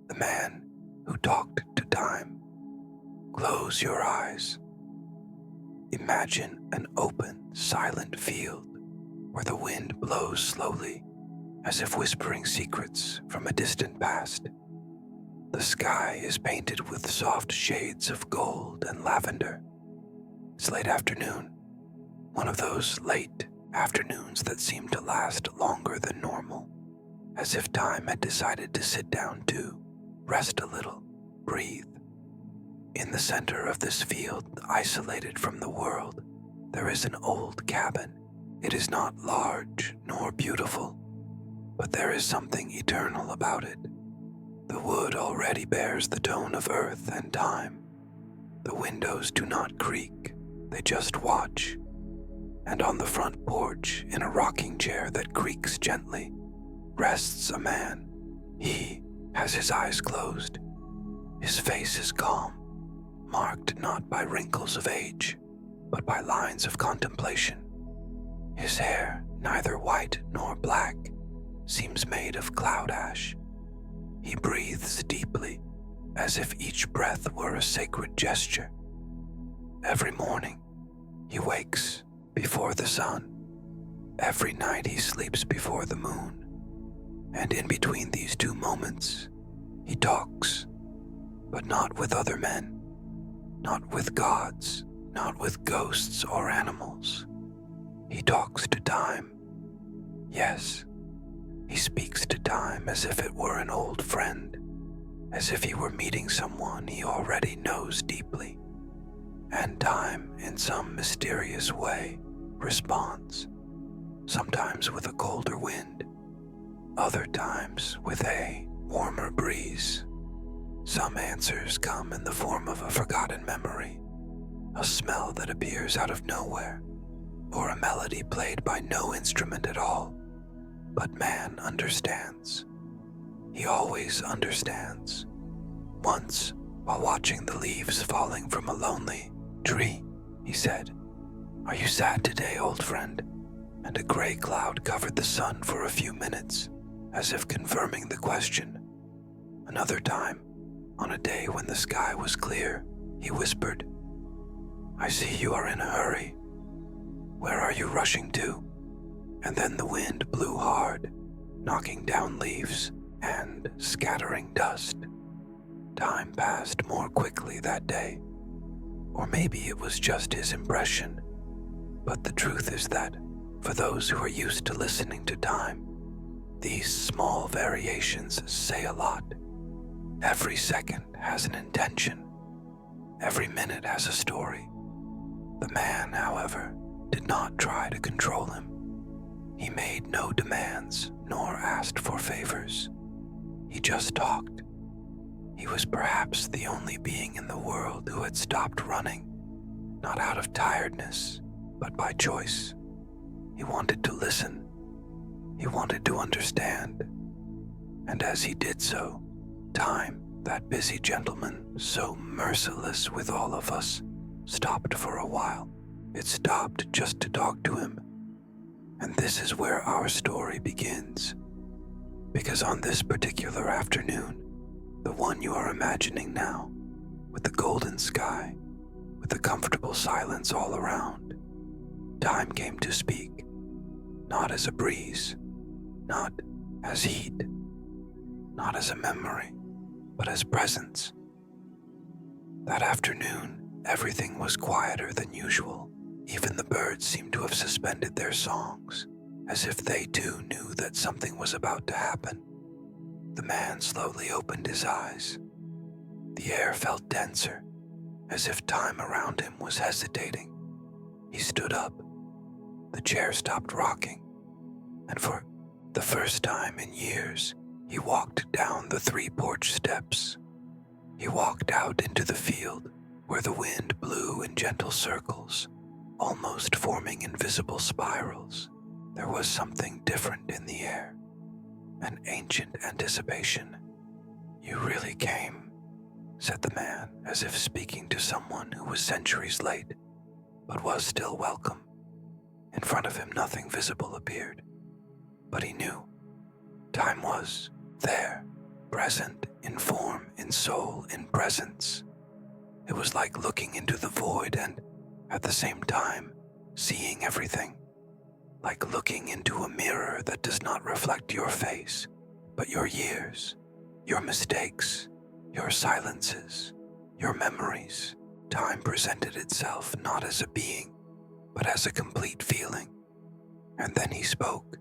The man who talked to time. Close your eyes. Imagine an open, silent field where the wind blows slowly, as if whispering secrets from a distant past. The sky is painted with soft shades of gold and lavender. It's late afternoon, one of those late afternoons that seem to last longer than normal, as if time had decided to sit down too, rest a little, breathe. In the center of this field, isolated from the world, there is an old cabin. It is not large nor beautiful, but there is something eternal about it. The wood already bears the tone of earth and time. The windows do not creak, they just watch. And on the front porch, in a rocking chair that creaks gently, rests a man. He has his eyes closed. His face is calm, marked not by wrinkles of age, but by lines of contemplation. His hair, neither white nor black, seems made of cloud ash. He breathes deeply, as if each breath were a sacred gesture. Every morning, he wakes before the sun. Every night he sleeps before the moon. And in between these two moments, he talks, but not with other men, not with gods, not with ghosts or animals. He talks to time. Yes, he speaks to time as if it were an old friend, as if he were meeting someone he already knows deeply. And time, in some mysterious way, responds, sometimes with a colder wind, other times with a warmer breeze. Some answers come in the form of a forgotten memory, a smell that appears out of nowhere, or a melody played by no instrument at all. But man understands. He always understands. Once, while watching the leaves falling from a lonely tree, he said, "Are you sad today, old friend?" And a gray cloud covered the sun for a few minutes, as if confirming the question. Another time, on a day when the sky was clear, he whispered, "I see you are in a hurry. Where are you rushing to?" And then the wind blew hard, knocking down leaves and scattering dust. Time passed more quickly that day. Or maybe it was just his impression. But the truth is that, for those who are used to listening to time, these small variations say a lot. Every second has an intention. Every minute has a story. The man, however, did not try to control him. He made no demands nor asked for favors. He just talked. He was perhaps the only being in the world who had stopped running, not out of tiredness, but by choice. He wanted to listen. He wanted to understand. And as he did so, time, that busy gentleman, so merciless with all of us, stopped for a while. It stopped just to talk to him. And this is where our story begins. Because on this particular afternoon, the one you are imagining now, with the golden sky, with the comfortable silence all around, time came to speak, not as a breeze, not as heat, not as a memory, but as presence. That afternoon, everything was quieter than usual. Even the birds seemed to have suspended their songs, as if they too knew that something was about to happen. The man slowly opened his eyes. The air felt denser, as if time around him was hesitating. He stood up. The chair stopped rocking, and for the first time in years, he walked down the 3 porch steps. He walked out into the field, where the wind blew in gentle circles, almost forming invisible spirals. There was something different in the air, an ancient anticipation. "You really came," said the man, as if speaking to someone who was centuries late, but was still welcome. In front of him nothing visible appeared, but he knew. Time was there, present in form, in soul, in presence. It was like looking into the void and, at the same time, seeing everything. Like looking into a mirror that does not reflect your face, but your years, your mistakes, your silences, your memories. Time presented itself not as a being, but as a complete feeling. And then he spoke,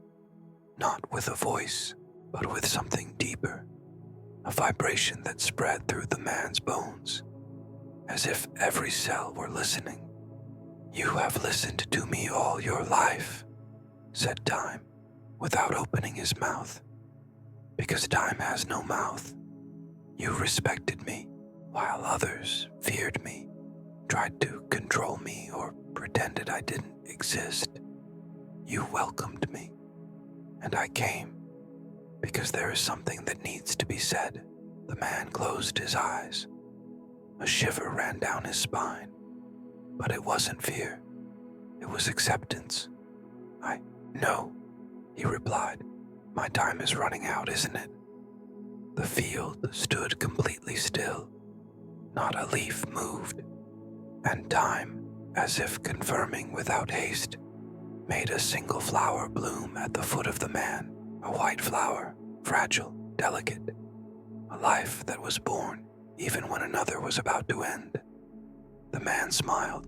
not with a voice, but with something deeper, a vibration that spread through the man's bones, as if every cell were listening. "You have listened to me all your life," said Time, without opening his mouth. "Because Time has no mouth. You respected me, while others feared me, tried to control me, or pretended I didn't exist. You welcomed me, and I came, because there is something that needs to be said." The man closed his eyes. A shiver ran down his spine, but it wasn't fear. It was acceptance. "I know," he replied. "My time is running out, isn't it?" The field stood completely still. Not a leaf moved, and Time, as if confirming without haste, made a single flower bloom at the foot of the man, a white flower, fragile, delicate, a life that was born even when another was about to end. The man smiled.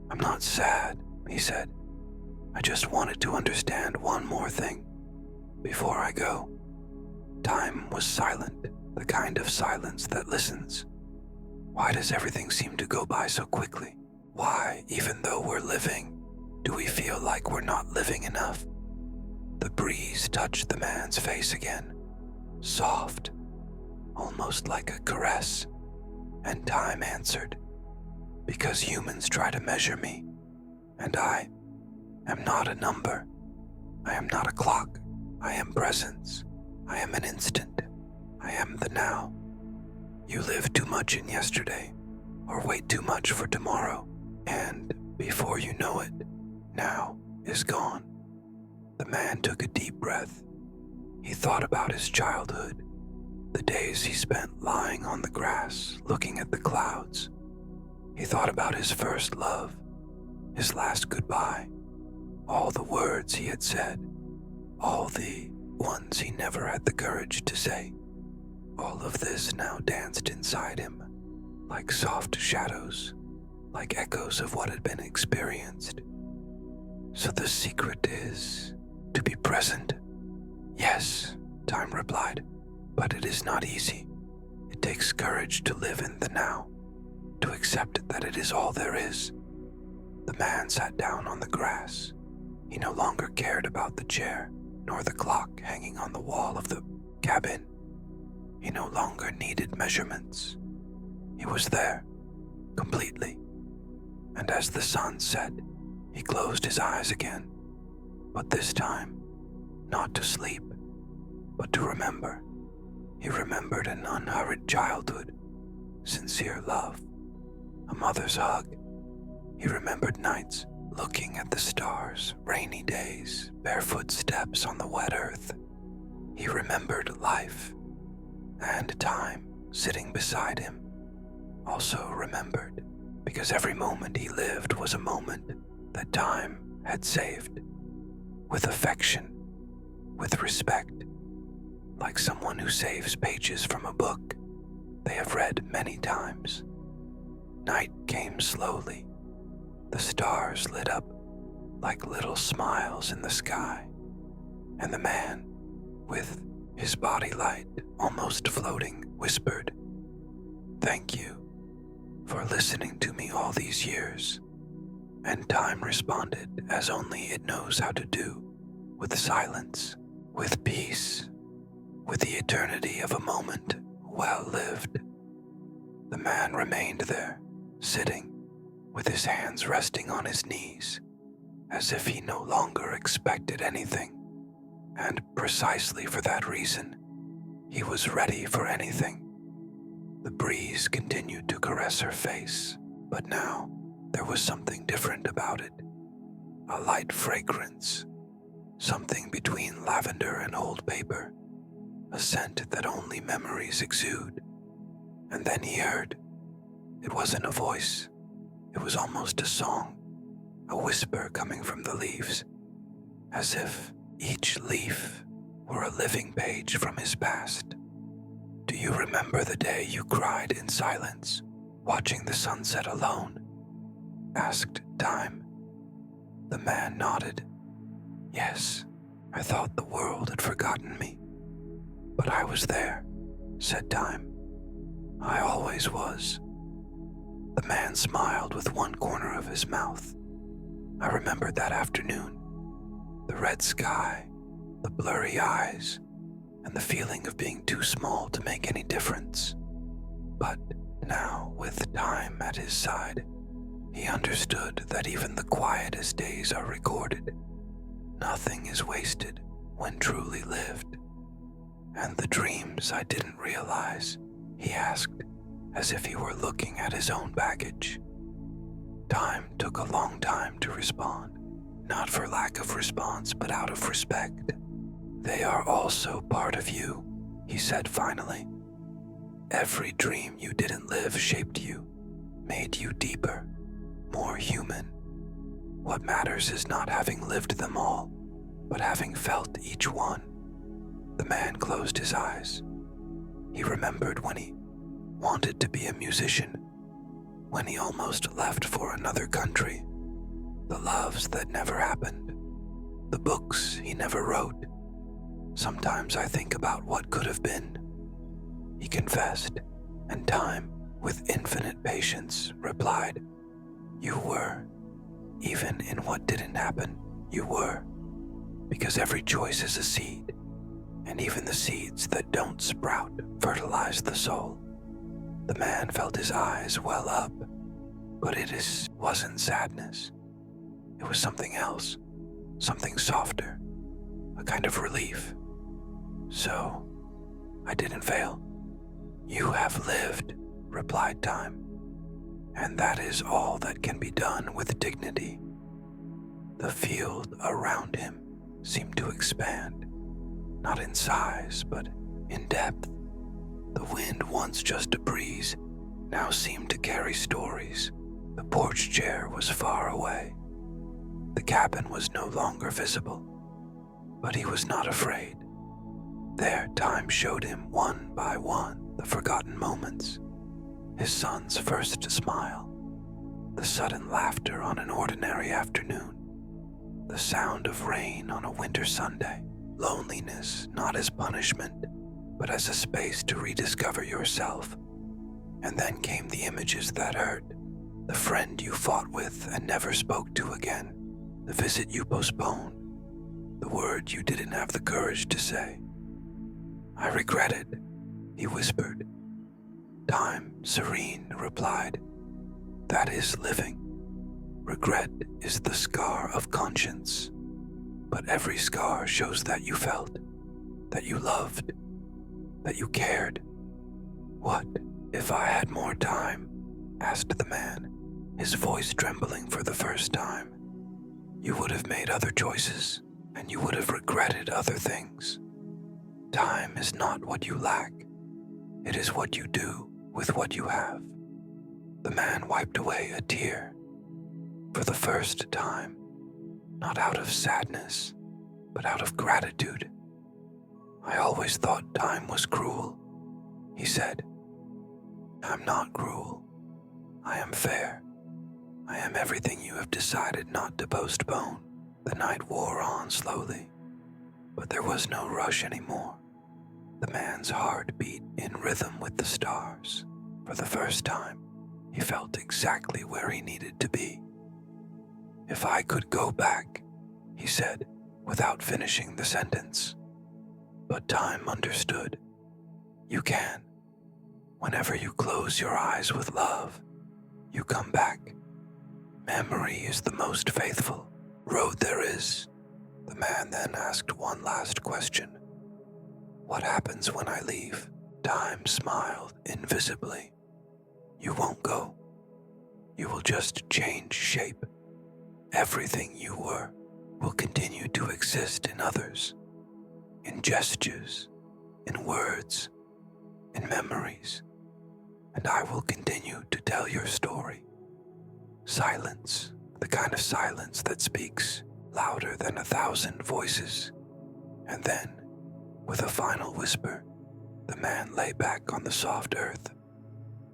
"I'm not sad," he said. "I just wanted to understand one more thing before I go." Time was silent, the kind of silence that listens. Why does everything seem to go by so quickly? Why, even though we're living, do we feel like we're not living enough? The breeze touched the man's face again, soft, almost like a caress, and Time answered, "Because humans try to measure me, and I am not a number. I am not a clock. I am presence. I am an instant. I am the now. You live too much in yesterday, or wait too much for tomorrow, and before you know it, now is gone." The man took a deep breath. He thought about his childhood, the days he spent lying on the grass, looking at the clouds. He thought about his first love, his last goodbye, all the words he had said, all the ones he never had the courage to say. All of this now danced inside him, like soft shadows, like echoes of what had been experienced. "So the secret is to be present?" "Yes," Time replied, "but it is not easy. It takes courage to live in the now, to accept that it is all there is." The man sat down on the grass. He no longer cared about the chair, nor the clock hanging on the wall of the cabin. He no longer needed measurements. He was there, completely. And as the sun set, he closed his eyes again, but this time, not to sleep, but to remember. He remembered an unhurried childhood, sincere love, a mother's hug. He remembered nights looking at the stars, rainy days, barefoot steps on the wet earth. He remembered life, and Time sitting beside him also remembered, because every moment he lived was a moment that Time had saved, with affection, with respect, like someone who saves pages from a book they have read many times. Night came slowly. The stars lit up like little smiles in the sky, and the man, with his body light almost floating, whispered, "Thank you for listening to me all these years." And Time responded as only it knows how to do, with silence, with peace, with the eternity of a moment well lived. The man remained there, sitting, with his hands resting on his knees, as if he no longer expected anything, and precisely for that reason, he was ready for anything. The breeze continued to caress her face, but now there was something different about it, a light fragrance, something between lavender and old paper, a scent that only memories exude. And then he heard. It wasn't a voice, it was almost a song, a whisper coming from the leaves, as if each leaf were a living page from his past. Do you remember the day you cried in silence, watching the sunset alone? Asked Time. The man nodded. Yes, I thought the world had forgotten me. But I was there, said Time. I always was. The man smiled with one corner of his mouth. I remembered that afternoon. The red sky, the blurry eyes, and the feeling of being too small to make any difference. But now, with Time at his side, he understood that even the quietest days are recorded. Nothing is wasted when truly lived. And the dreams I didn't realize, he asked, as if he were looking at his own baggage. Time took a long time to respond, not for lack of response, but out of respect. They are also part of you, he said finally. Every dream you didn't live shaped you, made you deeper, more human. What matters is not having lived them all, but having felt each one. The man closed his eyes. He remembered when he wanted to be a musician, when he almost left for another country, the loves that never happened, the books he never wrote. Sometimes I think about what could have been, he confessed, and Time, with infinite patience, replied, You were. Even in what didn't happen, you were. Because every choice is a seed, and even the seeds that don't sprout fertilize the soul. The man felt his eyes well up, but wasn't sadness. It was something else, something softer, a kind of relief. So, I didn't fail. You have lived, replied Time, and that is all that can be done with dignity. The field around him seemed to expand, not in size, but in depth. The wind, once just a breeze, now seemed to carry stories. The porch chair was far away. The cabin was no longer visible, but he was not afraid. There, Time showed him one by one the forgotten moments. His son's first smile, the sudden laughter on an ordinary afternoon, the sound of rain on a winter Sunday, loneliness not as punishment, but as a space to rediscover yourself. And then came the images that hurt, the friend you fought with and never spoke to again, the visit you postponed, the word you didn't have the courage to say. I regret it, he whispered. Time, serene, replied, That is living. Regret is the scar of conscience, but every scar shows that you felt, that you loved, that you cared. What if I had more time? Asked the man, his voice trembling for the first time. You would have made other choices, and you would have regretted other things. Time is not what you lack. It is what you do with what you have. The man wiped away a tear. For the first time, not out of sadness, but out of gratitude. I always thought time was cruel, he said. I'm not cruel. I am fair. I am everything you have decided not to postpone. The night wore on slowly, but there was no rush anymore. The man's heart beat in rhythm with the stars. For the first time, he felt exactly where he needed to be. If I could go back, he said, without finishing the sentence. But Time understood. You can. Whenever you close your eyes with love, you come back. Memory is the most faithful road there is. The man then asked one last question. What happens when I leave? Time smiled invisibly. You won't go. You will just change shape. Everything you were will continue to exist in others, in gestures, in words, in memories, and I will continue to tell your story. Silence, the kind of silence that speaks louder than 1,000 voices. And then, with a final whisper, the man lay back on the soft earth.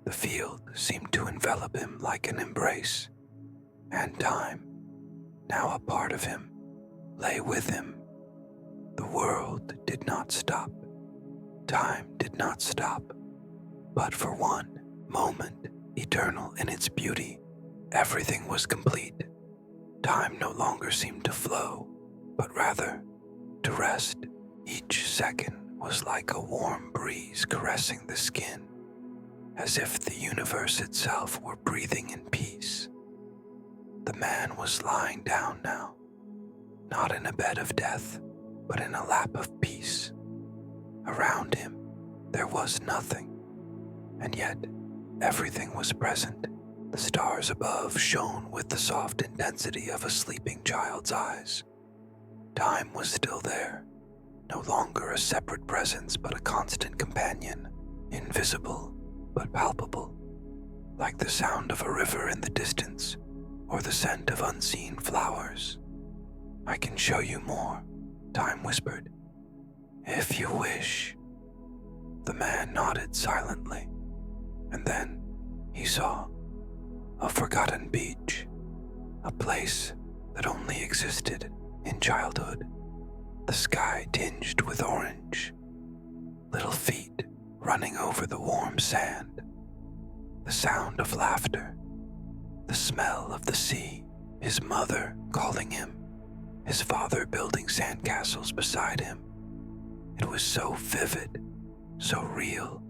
The field seemed to envelop him like an embrace, and time, now a part of him, lay with him. The world did not stop. Time did not stop. But for one moment, eternal in its beauty, everything was complete. Time no longer seemed to flow, but rather to rest. Each second was like a warm breeze caressing the skin, as if the universe itself were breathing in peace. The man was lying down now, not in a bed of death, but in a lap of peace. Around him, there was nothing, and yet everything was present. The stars above shone with the soft intensity of a sleeping child's eyes. Time was still there, no longer a separate presence but a constant companion, invisible but palpable, like the sound of a river in the distance or the scent of unseen flowers. "I can show you more," Time whispered. "If you wish." The man nodded silently, and then he saw a forgotten beach, a place that only existed in childhood. The sky tinged with orange, little feet running over the warm sand, the sound of laughter, the smell of the sea, his mother calling him, his father building sandcastles beside him. It was so vivid, so real,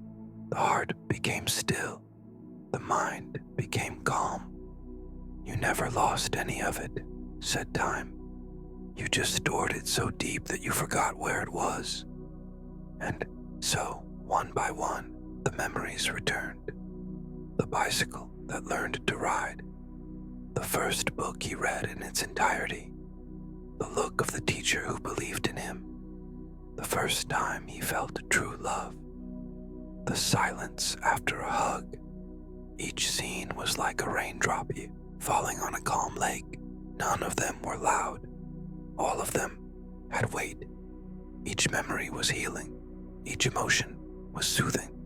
the heart became still, the mind became calm. "You never lost any of it," said Time. "You just stored it so deep that you forgot where it was." And so, one by one, the memories returned. The bicycle that learned to ride, the first book he read in its entirety, the look of the teacher who believed in him, the first time he felt true love, the silence after a hug. Each scene was like a raindrop falling on a calm lake. None of them were loud. All of them had weight. Each memory was healing. Each emotion was soothing.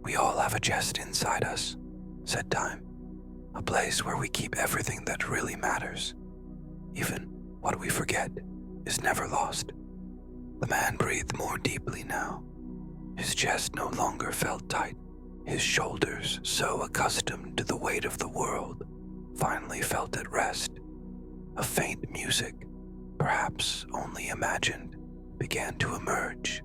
"We all have a chest inside us," said Time. "A place where we keep everything that really matters. Even what we forget is never lost." The man breathed more deeply now. His chest no longer felt tight. His shoulders, so accustomed to the weight of the world, finally felt at rest. A faint music, perhaps only imagined, began to emerge.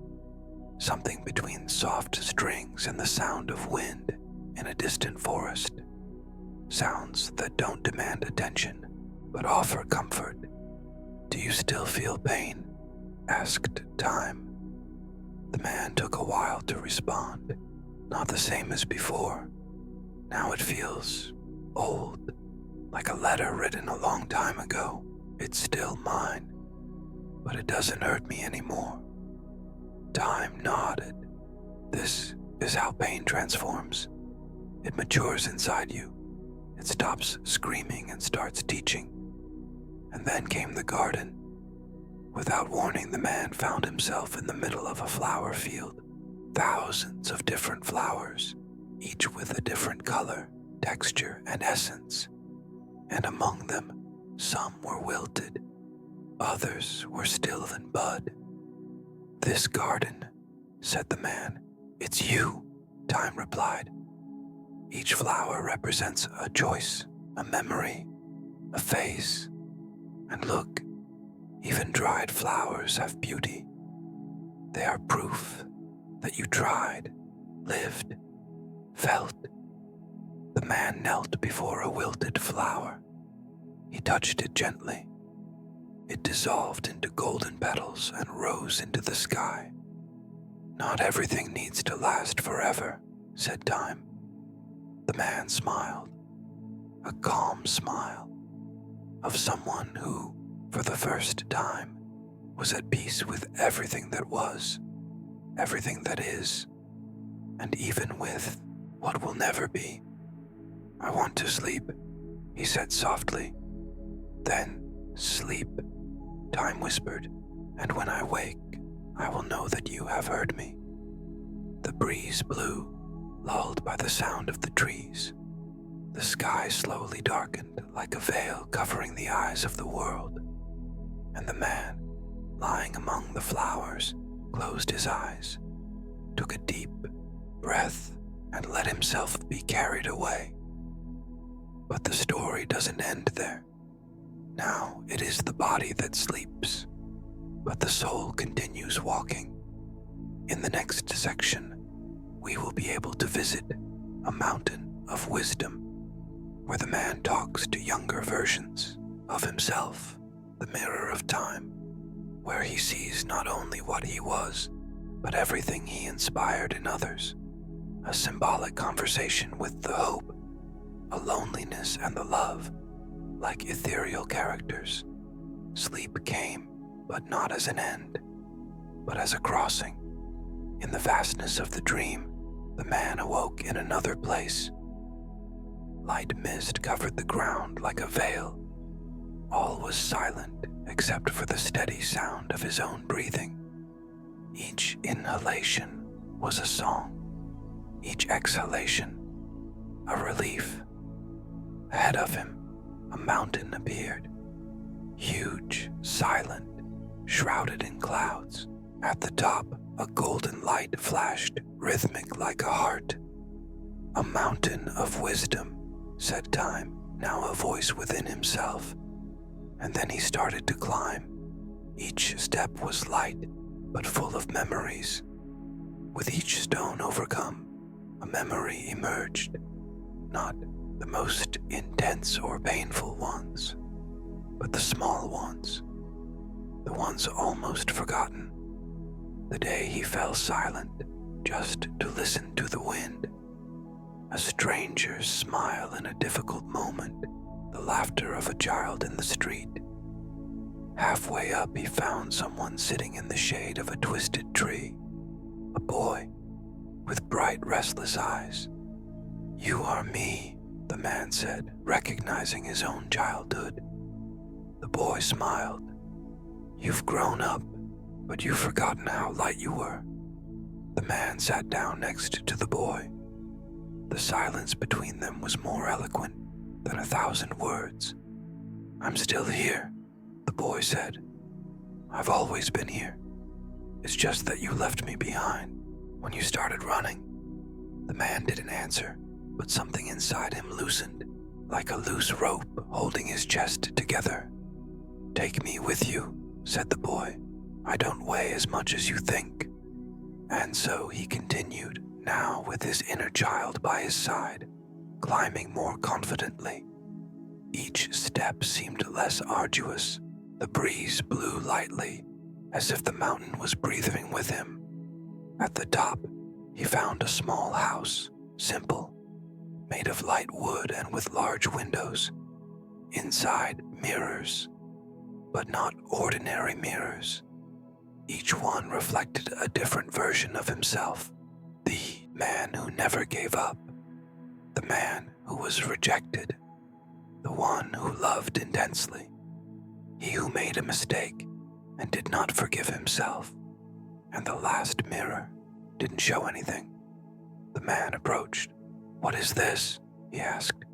Something between soft strings and the sound of wind in a distant forest. Sounds that don't demand attention, but offer comfort. "Do you still feel pain?" asked Time. The man took a while to respond. "Not the same as before. Now it feels old, like a letter written a long time ago. It's still mine, but it doesn't hurt me anymore." Time nodded. "This is how pain transforms. It matures inside you. It stops screaming and starts teaching." And then came the garden. Without warning, the man found himself in the middle of a flower field. Thousands of different flowers, each with a different color, texture, and essence. And among them, some were wilted, others were still in bud. "This garden," said the man. "It's you," Time replied. "Each flower represents a choice, a memory, a phase. And look, even dried flowers have beauty. They are proof that you tried, lived, felt." The man knelt before a wilted flower. He touched it gently. It dissolved into golden petals and rose into the sky. "Not everything needs to last forever," said Time. The man smiled, a calm smile of someone who, for the first time, was at peace with everything that was, everything that is, and even with what will never be. I want to sleep, he said softly. Then, sleep, Time whispered, and when I wake, I will know that you have heard me. The breeze blew, lulled by the sound of the trees. The sky slowly darkened like a veil covering the eyes of the world, and the man, lying among the flowers, closed his eyes, took a deep breath, and let himself be carried away. But the story doesn't end there. Now it is the body that sleeps, but the soul continues walking. In the next section, we will be able to visit a mountain of wisdom, where the man talks to younger versions of himself, the mirror of time, where he sees not only what he was, but everything he inspired in others. A symbolic conversation with the hope, a loneliness and the love, like ethereal characters. Sleep came, but not as an end, but as a crossing. In the vastness of the dream, the man awoke in another place. Light mist covered the ground like a veil. All was silent except for the steady sound of his own breathing. Each inhalation was a song, each exhalation a relief. Ahead of him, a mountain appeared, huge, silent, shrouded in clouds. At the top, a golden light flashed, rhythmic like a heart. A mountain of wisdom, said Time, now a voice within himself. And then he started to climb. Each step was light, but full of memories. With each stone overcome, a memory emerged, not the most intense or painful ones, but the small ones, the ones almost forgotten. The day he fell silent, just to listen to the wind. A stranger's smile in a difficult moment, the laughter of a child in the street. Halfway up, he found someone sitting in the shade of a twisted tree, a boy with bright, restless eyes. "You are me," the man said, recognizing his own childhood. The boy smiled. "You've grown up, but you've forgotten how light you were." The man sat down next to the boy. The silence between them was more eloquent than 1,000 words. "I'm still here," the boy said. "I've always been here. It's just that you left me behind when you started running." The man didn't answer, but something inside him loosened, like a loose rope holding his chest together. "Take me with you," said the boy. "I don't weigh as much as you think." And so he continued, now with his inner child by his side, climbing more confidently. Each step seemed less arduous. The breeze blew lightly, as if the mountain was breathing with him. At the top, he found a small house, simple, made of light wood and with large windows. Inside, mirrors, but not ordinary mirrors. Each one reflected a different version of himself. The man who never gave up, the man who was rejected, the one who loved intensely, he who made a mistake and did not forgive himself. And the last mirror didn't show anything. The man approached. "What is this?" he asked.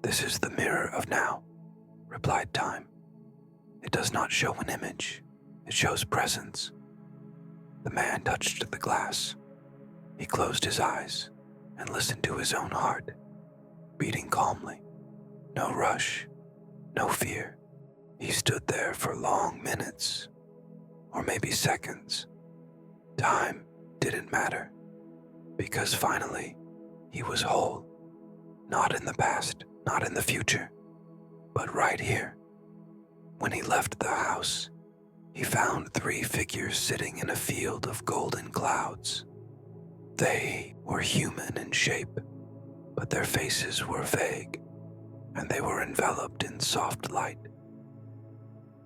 "This is the mirror of now," replied Time. "It does not show an image. It shows presence." The man touched the glass. He closed his eyes and listened to his own heart, beating calmly. No rush, no fear. He stood there for long minutes, or maybe seconds. Time didn't matter, because finally he was whole. Not in the past, not in the future, but right here. When he left the house, he found 3 figures sitting in a field of golden clouds. They were human in shape, but their faces were vague, and they were enveloped in soft light.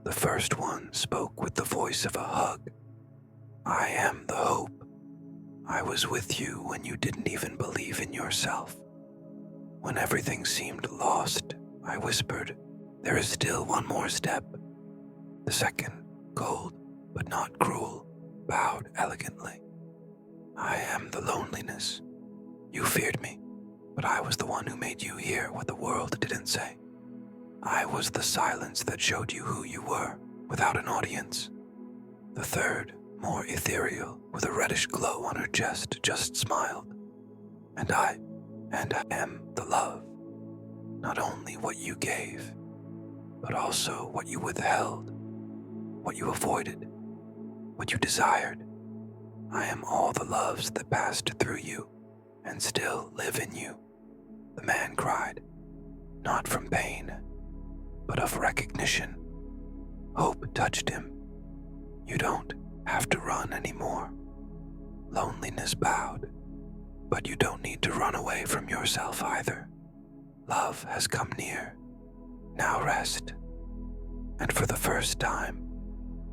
The first one spoke with the voice of a hug. "I am the hope," I was with you when you didn't even believe in yourself. When everything seemed lost, I whispered, there is still one more step. The second, cold but not cruel, bowed elegantly. I am the loneliness. You feared me, but I was the one who made you hear what the world didn't say. I was the silence that showed you who you were without an audience. The third, more ethereal, with a reddish glow on her chest, just smiled. And I am the love. Not only what you gave, but also what you withheld, what you avoided, what you desired. I am all the loves that passed through you and still live in you, the man cried, not from pain, but of recognition. Hope touched him. You don't have to run anymore. Loneliness bowed, but you don't need to run away from yourself either. Love has come near. Now rest. And for the first time,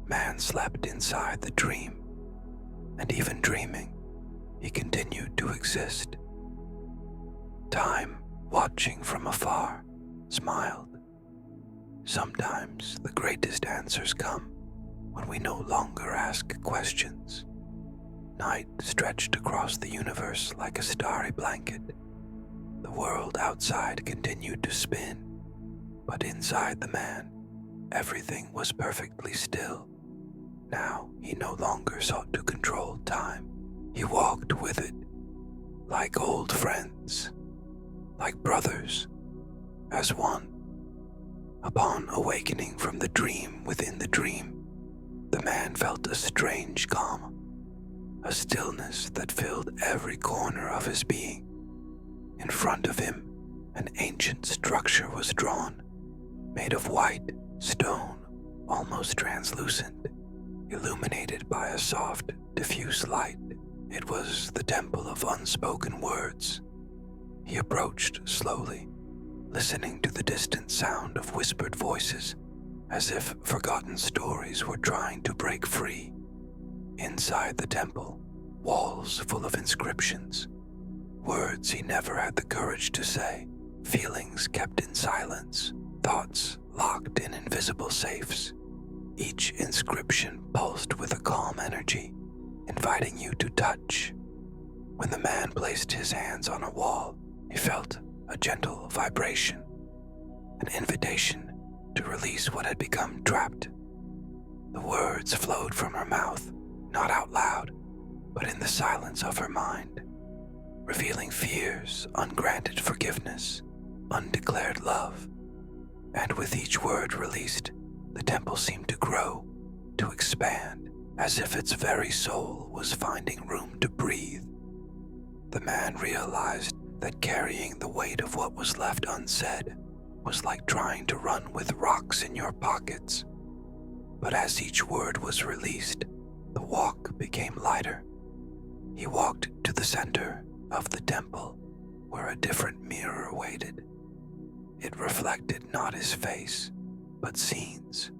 man slept inside the dream, and even dreaming, he continued to exist. Time, watching from afar, smiled. Sometimes the greatest answers come when we no longer ask questions. Night stretched across the universe like a starry blanket. The world outside continued to spin, but inside the man, everything was perfectly still. Now he no longer sought to control time. He walked with it, like old friends, like brothers, as one. Upon awakening from the dream within the dream, the man felt a strange calm, a stillness that filled every corner of his being. In front of him, an ancient structure was drawn, made of white stone, almost translucent, illuminated by a soft, diffuse light. It was the temple of unspoken words. He approached slowly, listening to the distant sound of whispered voices, as if forgotten stories were trying to break free. Inside the temple, walls full of inscriptions, words he never had the courage to say, feelings kept in silence, thoughts locked in invisible safes. Each inscription pulsed with a calm energy, inviting you to touch. When the man placed his hands on a wall, he felt a gentle vibration, an invitation to release what had become trapped. The words flowed from her mouth, not out loud, but in the silence of her mind, revealing fears, ungranted forgiveness, undeclared love. And with each word released, the temple seemed to grow, to expand, as if its very soul was finding room to breathe. The man realized that carrying the weight of what was left unsaid was like trying to run with rocks in your pockets. But as each word was released, the walk became lighter. He walked to the center of the temple, where a different mirror waited. It reflected not his face, but scenes,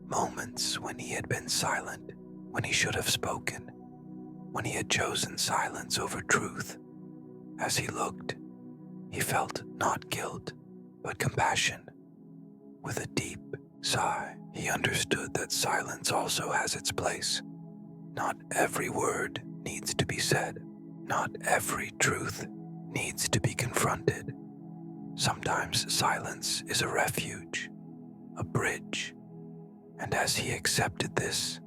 moments when he had been silent, when he should have spoken, when he had chosen silence over truth. As he looked, he felt not guilt, but compassion. With a deep sigh, he understood that silence also has its place. Not every word needs to be said. Not every truth needs to be confronted. Sometimes silence is a refuge, a bridge. And as he accepted this,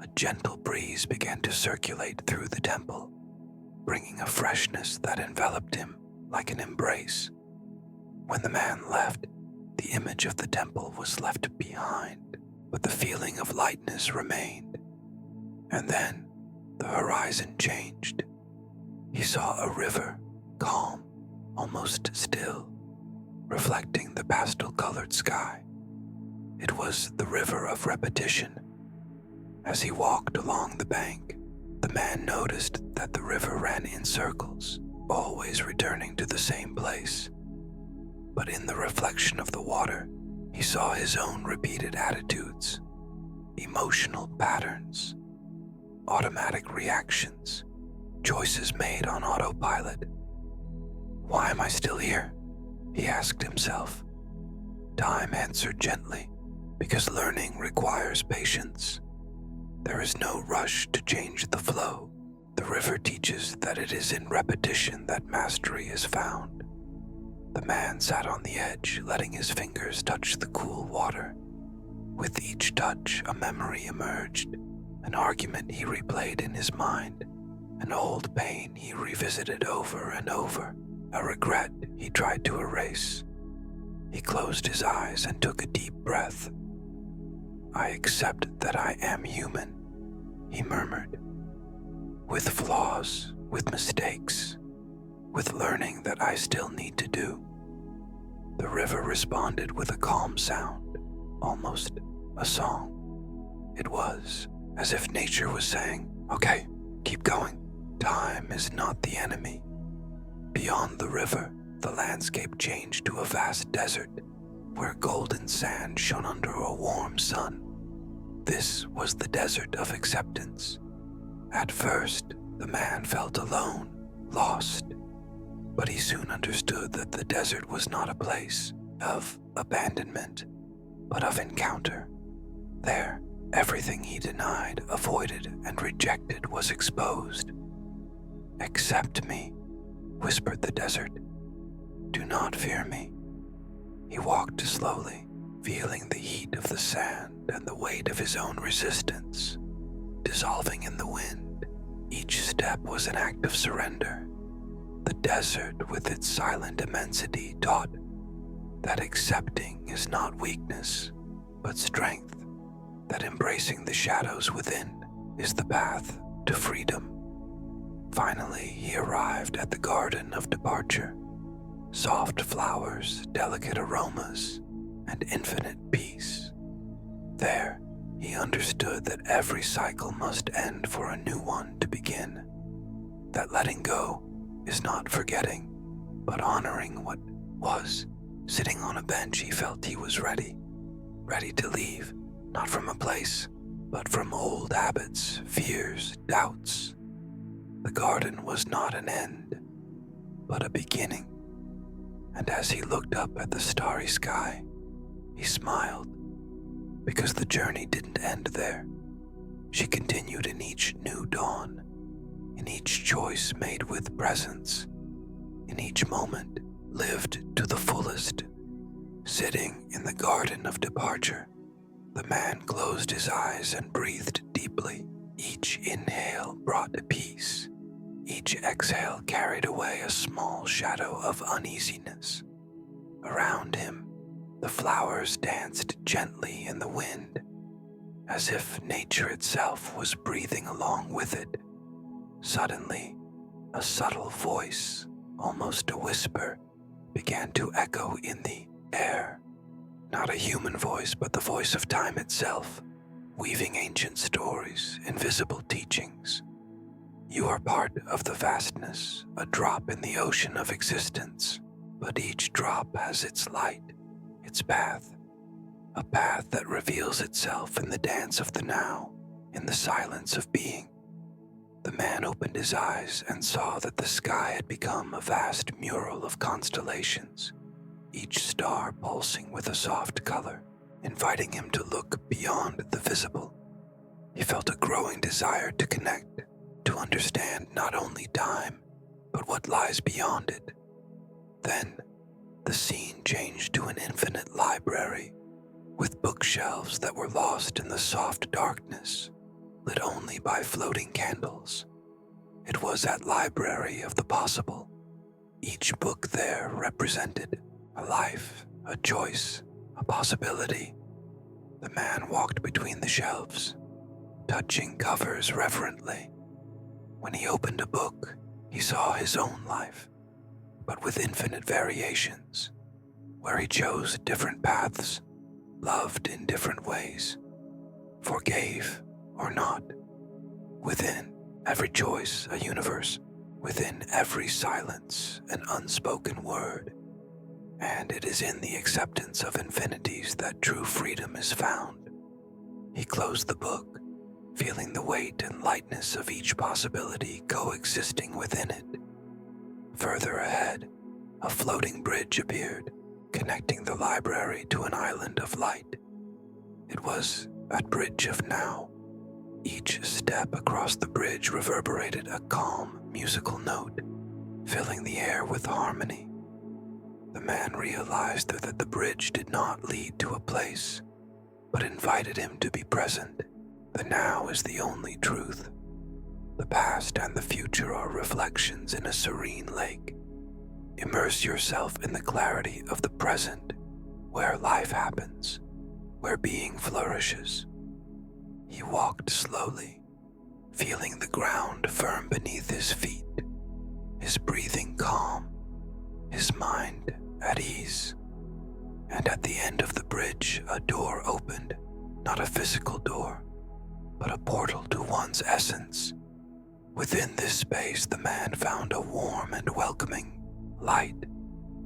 a gentle breeze began to circulate through the temple, bringing a freshness that enveloped him like an embrace. When the man left, the image of the temple was left behind, but the feeling of lightness remained. And then the horizon changed. He saw a river, calm, almost still, reflecting the pastel-colored sky. It was the river of repetition. As he walked along the bank, the man noticed that the river ran in circles, always returning to the same place. But in the reflection of the water, he saw his own repeated attitudes, emotional patterns, automatic reactions, choices made on autopilot. Why am I still here? He asked himself. Time answered gently, because learning requires patience. There is no rush to change the flow. The river teaches that it is in repetition that mastery is found. The man sat on the edge, letting his fingers touch the cool water. With each touch, a memory emerged, an argument he replayed in his mind, an old pain he revisited over and over, a regret he tried to erase. He closed his eyes and took a deep breath. I accept that I am human, he murmured. With flaws, with mistakes, with learning that I still need to do. The river responded with a calm sound, almost a song. It was as if nature was saying, okay, keep going. Time is not the enemy. Beyond the river, the landscape changed to a vast desert, where golden sand shone under a warm sun. This was the desert of acceptance. At first, the man felt alone, lost, but he soon understood that the desert was not a place of abandonment, but of encounter. There, everything he denied, avoided, and rejected was exposed. Accept me, whispered the desert. Do not fear me. He walked slowly, feeling the heat of the sand and the weight of his own resistance, dissolving in the wind. Each step was an act of surrender. The desert, with its silent immensity, taught that accepting is not weakness, but strength, that embracing the shadows within is the path to freedom. Finally, he arrived at the garden of departure. Soft flowers, delicate aromas, and infinite peace. There, he understood that every cycle must end for a new one to begin. That letting go is not forgetting, but honoring what was. Sitting on a bench, he felt he was ready to leave, not from a place, but from old habits, fears, doubts. The garden was not an end, but a beginning. And as he looked up at the starry sky, he smiled, because the journey didn't end there. She continued in each new dawn, in each choice made with presence, in each moment lived to the fullest. Sitting in the garden of departure, the man closed his eyes and breathed deeply. Each inhale brought peace. Each exhale carried away a small shadow of uneasiness. Around him, the flowers danced gently in the wind, as if nature itself was breathing along with it. Suddenly, a subtle voice, almost a whisper, began to echo in the air. Not a human voice, but the voice of time itself, weaving ancient stories, invisible teachings. You are part of the vastness, a drop in the ocean of existence, but each drop has its light, its path, a path that reveals itself in the dance of the now, in the silence of being. The man opened his eyes and saw that the sky had become a vast mural of constellations, each star pulsing with a soft color, inviting him to look beyond the visible. He felt a growing desire to connect, to understand not only time, but what lies beyond it. Then, the scene changed to an infinite library, with bookshelves that were lost in the soft darkness, lit only by floating candles. It was that library of the possible. Each book there represented a life, a choice, a possibility. The man walked between the shelves, touching covers reverently. When he opened a book, he saw his own life, but with infinite variations, where he chose different paths, loved in different ways, forgave or not. Within every choice, a universe. Within every silence, an unspoken word. And it is in the acceptance of infinities that true freedom is found. He closed the book, feeling the weight and lightness of each possibility coexisting within it. Further ahead, a floating bridge appeared, connecting the library to an island of light. It was a bridge of now. Each step across the bridge reverberated a calm, musical note, filling the air with harmony. The man realized that the bridge did not lead to a place, but invited him to be present. The now is the only truth. The past and the future are reflections in a serene lake. Immerse yourself in the clarity of the present, where life happens, where being flourishes. He walked slowly, feeling the ground firm beneath his feet, his breathing calm, his mind at ease. And at the end of the bridge, a door opened, not a physical door, but a portal to one's essence. Within this space, the man found a warm and welcoming light.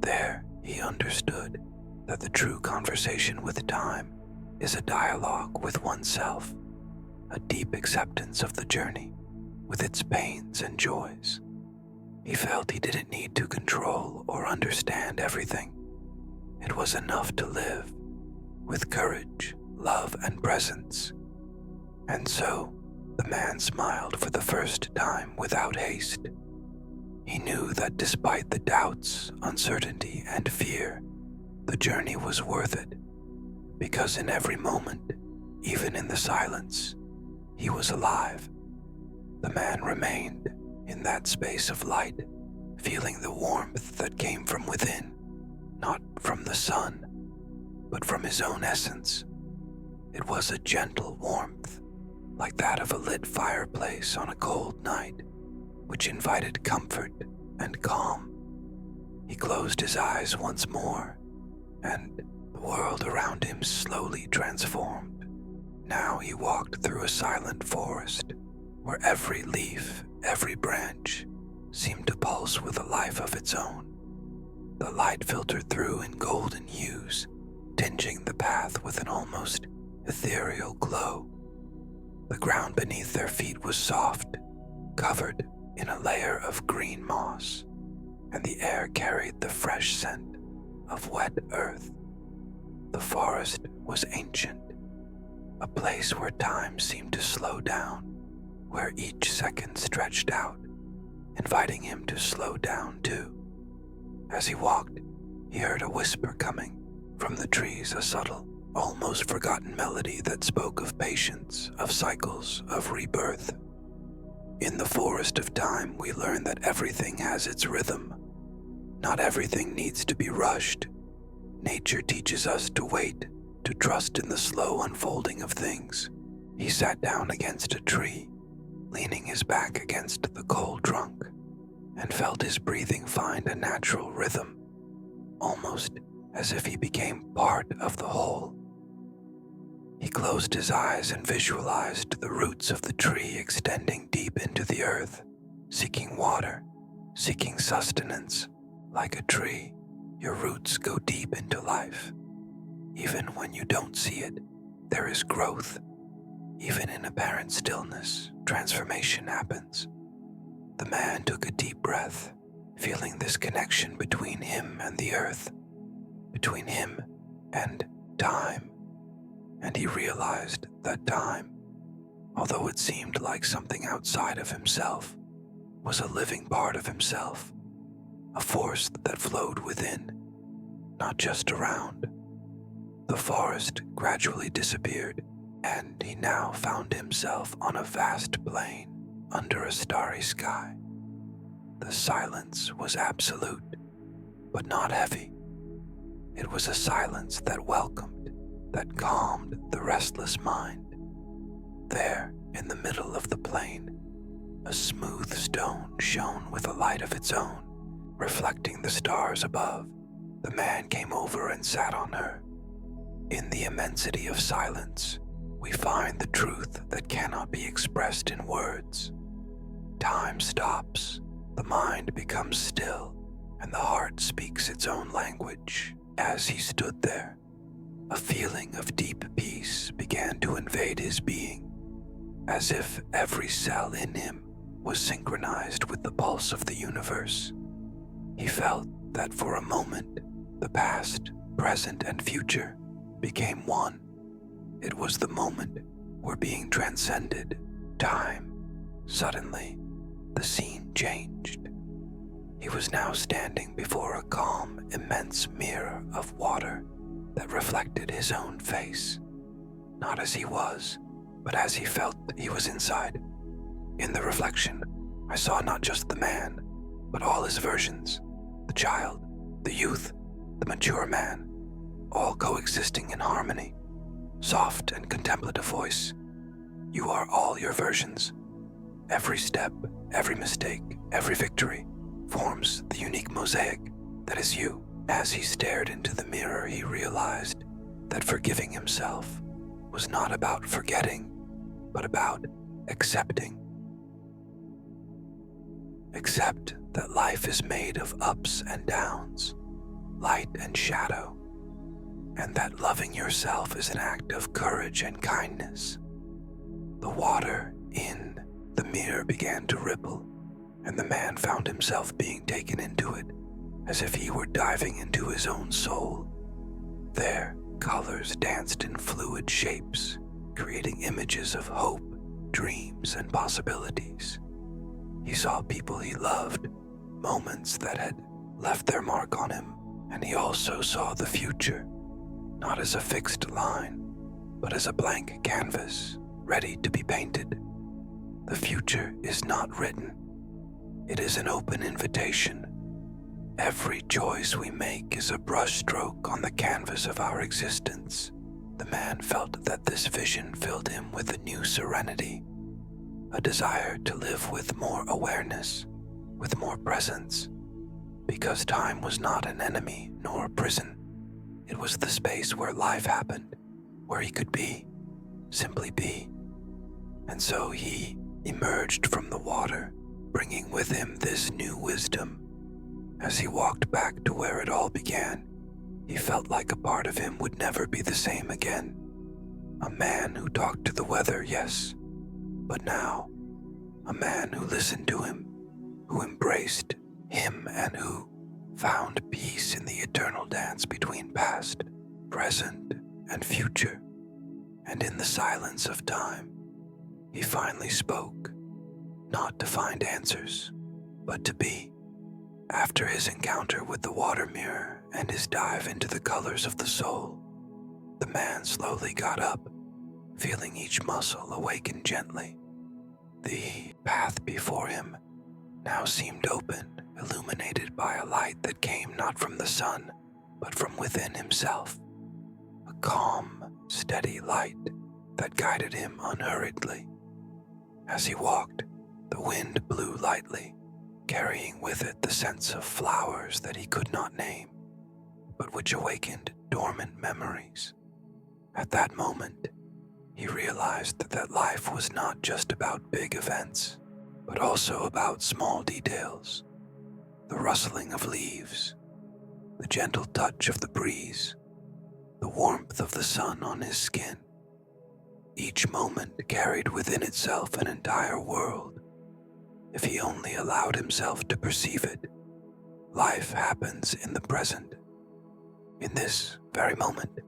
There, he understood that the true conversation with time is a dialogue with oneself, a deep acceptance of the journey, with its pains and joys. He felt he didn't need to control or understand everything. It was enough to live with courage, love, and presence. And so, the man smiled for the first time without haste. He knew that despite the doubts, uncertainty, and fear, the journey was worth it, because in every moment, even in the silence, he was alive. The man remained in that space of light, feeling the warmth that came from within, not from the sun, but from his own essence. It was a gentle warmth, like that of a lit fireplace on a cold night, which invited comfort and calm. He closed his eyes once more, and the world around him slowly transformed. Now he walked through a silent forest, where every leaf, every branch, seemed to pulse with a life of its own. The light filtered through in golden hues, tinging the path with an almost ethereal glow. The ground beneath their feet was soft, covered in a layer of green moss, and the air carried the fresh scent of wet earth. The forest was ancient, a place where time seemed to slow down, where each second stretched out, inviting him to slow down too. As he walked, he heard a whisper coming from the trees, a subtle, almost forgotten melody that spoke of patience, of cycles, of rebirth. In the forest of time, we learn that everything has its rhythm. Not everything needs to be rushed. Nature teaches us to wait, to trust in the slow unfolding of things. He sat down against a tree, leaning his back against the cold trunk, and felt his breathing find a natural rhythm, almost as if he became part of the whole. He closed his eyes and visualized the roots of the tree extending deep into the earth, seeking water, seeking sustenance. Like a tree, your roots go deep into life. Even when you don't see it, there is growth. Even in apparent stillness, transformation happens. The man took a deep breath, feeling this connection between him and the earth, between him and time. And he realized that time, although it seemed like something outside of himself, was a living part of himself, a force that flowed within, not just around. The forest gradually disappeared, and he now found himself on a vast plain under a starry sky. The silence was absolute, but not heavy. It was a silence that welcomed, that calmed the restless mind. There, in the middle of the plain, a smooth stone shone with a light of its own, reflecting the stars above. The man came over and sat on her. In the immensity of silence, we find the truth that cannot be expressed in words. Time stops, the mind becomes still, and the heart speaks its own language. As he stood there, a feeling of deep peace began to invade his being. as if every cell in him was synchronized with the pulse of the universe. He felt that for a moment, the past, present, and future became one. It was the moment where being transcended time. Suddenly, the scene changed. He was now standing before a calm, immense mirror of water that reflected his own face, not as he was, but as he felt he was inside. In the reflection, I saw not just the man, but all his versions, the child, the youth, the mature man, all coexisting in harmony. Soft and contemplative voice. You are all your versions. Every step, every mistake, every victory forms the unique mosaic that is you. As he stared into the mirror, he realized that forgiving himself was not about forgetting, but about accepting. Accept that life is made of ups and downs, light and shadow, and that loving yourself is an act of courage and kindness. The water in the mirror began to ripple, and the man found himself being taken into it, as if he were diving into his own soul. There, colors danced in fluid shapes, creating images of hope, dreams, and possibilities. He saw people he loved, moments that had left their mark on him, and he also saw the future, not as a fixed line, but as a blank canvas, ready to be painted. The future is not written. It is an open invitation. Every choice we make is a brushstroke on the canvas of our existence. The man felt that this vision filled him with a new serenity, a desire to live with more awareness, with more presence, because time was not an enemy nor a prison. It was the space where life happened, where he could be, simply be. And so he emerged from the water, bringing with him this new wisdom. As he walked back to where it all began, he felt like a part of him would never be the same again. A man who talked to the weather, yes, but now, a man who listened to him, who embraced him, and who found peace in the eternal dance between past, present, and future. And in the silence of time, he finally spoke, not to find answers, but to be. After his encounter with the water mirror and his dive into the colors of the soul, the man slowly got up, feeling each muscle awaken gently. The path before him now seemed open, illuminated by a light that came not from the sun, but from within himself. A calm, steady light that guided him unhurriedly. As he walked, the wind blew lightly, carrying with it the sense of flowers that he could not name, but which awakened dormant memories. At that moment, he realized that life was not just about big events, but also about small details. The rustling of leaves, the gentle touch of the breeze, the warmth of the sun on his skin. Each moment carried within itself an entire world. If he only allowed himself to perceive it, life happens in the present, in this very moment.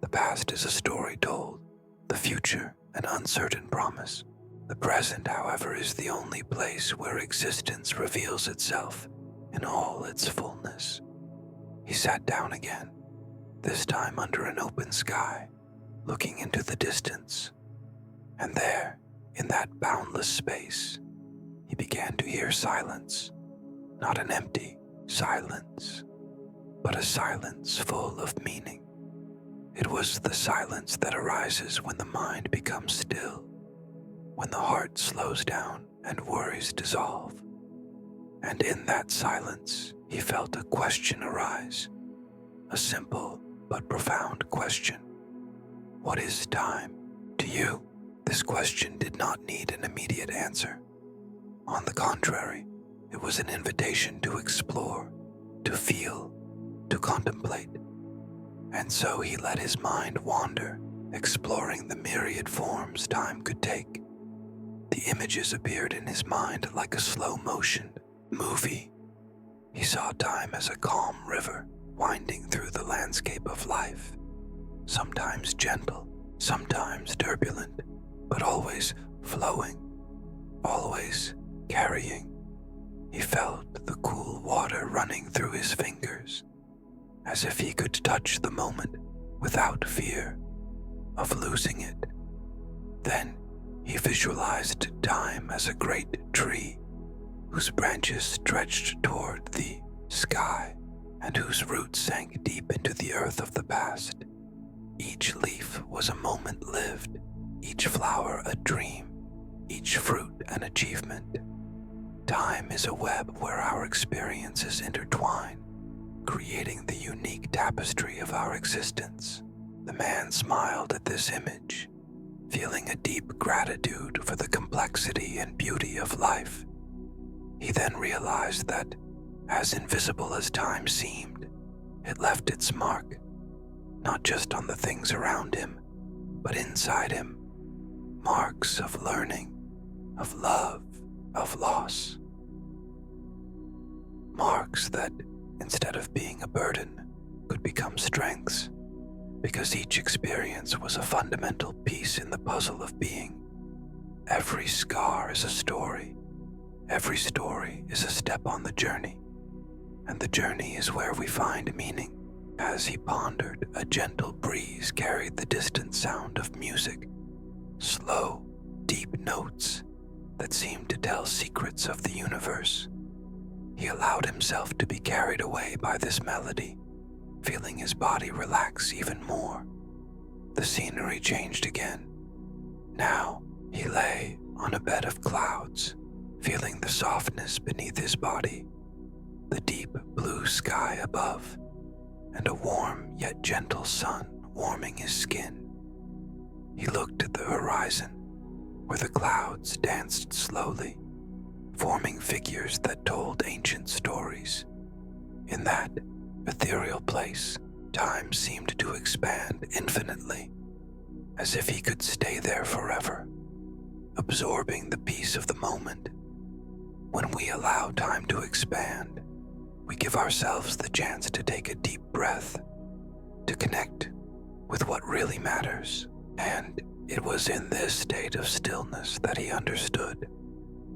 The past is a story told, the future an uncertain promise. The present, however, is the only place where existence reveals itself in all its fullness. He sat down again, this time under an open sky, looking into the distance. And there, in that boundless space, he began to hear silence, not an empty silence, but a silence full of meaning. It was the silence that arises when the mind becomes still, when the heart slows down and worries dissolve. And in that silence, he felt a question arise, a simple but profound question. What is time to you? This question did not need an immediate answer. On the contrary, it was an invitation to explore, to feel, to contemplate. And so he let his mind wander, exploring the myriad forms time could take. The images appeared in his mind like a slow-motion movie. He saw time as a calm river winding through the landscape of life, sometimes gentle, sometimes turbulent, but always flowing, always carrying. He felt the cool water running through his fingers, as if he could touch the moment without fear of losing it. Then he visualized time as a great tree whose branches stretched toward the sky and whose roots sank deep into the earth of the past. Each leaf was a moment lived, each flower a dream, each fruit an achievement. Time is a web where our experiences intertwine, creating the unique tapestry of our existence. The man smiled at this image, feeling a deep gratitude for the complexity and beauty of life. He then realized that, as invisible as time seemed, it left its mark, not just on the things around him, but inside him. Marks of learning, of love, of loss. Marks that, instead of being a burden, could become strengths, because each experience was a fundamental piece in the puzzle of being. Every scar is a story. Every story is a step on the journey, and the journey is where we find meaning. As he pondered, a gentle breeze carried the distant sound of music, slow, deep notes that seemed to tell secrets of the universe. He allowed himself to be carried away by this melody, feeling his body relax even more. The scenery changed again. Now he lay on a bed of clouds, feeling the softness beneath his body, the deep blue sky above, and a warm yet gentle sun warming his skin. He looked at the horizon, where the clouds danced slowly, forming figures that told ancient stories. In that ethereal place, time seemed to expand infinitely, as if he could stay there forever, absorbing the peace of the moment. When we allow time to expand, we give ourselves the chance to take a deep breath, to connect with what really matters. And it was in this state of stillness that he understood.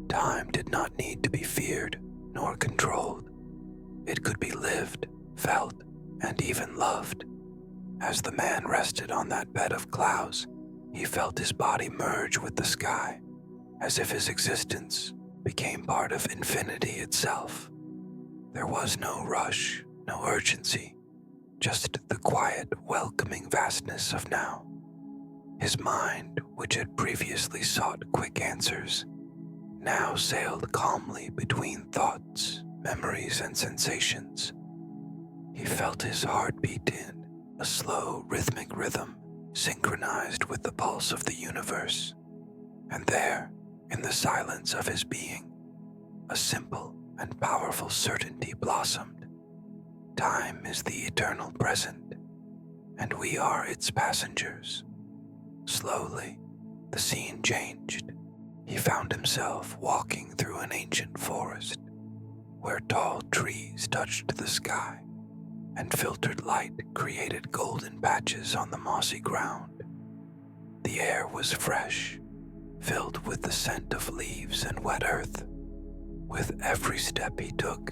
Time did not need to be feared nor controlled. It could be lived, felt, and even loved. As the man rested on that bed of clouds, he felt his body merge with the sky, as if his existence became part of infinity itself. There was no rush, no urgency, just the quiet, welcoming vastness of now. His mind, which had previously sought quick answers, now sailed calmly between thoughts, memories, and sensations. He felt his heart beat in a slow, rhythmic rhythm, synchronized with the pulse of the universe. And there, in the silence of his being, a simple and powerful certainty blossomed. Time is the eternal present, and we are its passengers. Slowly, the scene changed. He found himself walking through an ancient forest, where tall trees touched the sky, and filtered light created golden patches on the mossy ground. The air was fresh, filled with the scent of leaves and wet earth. With every step he took,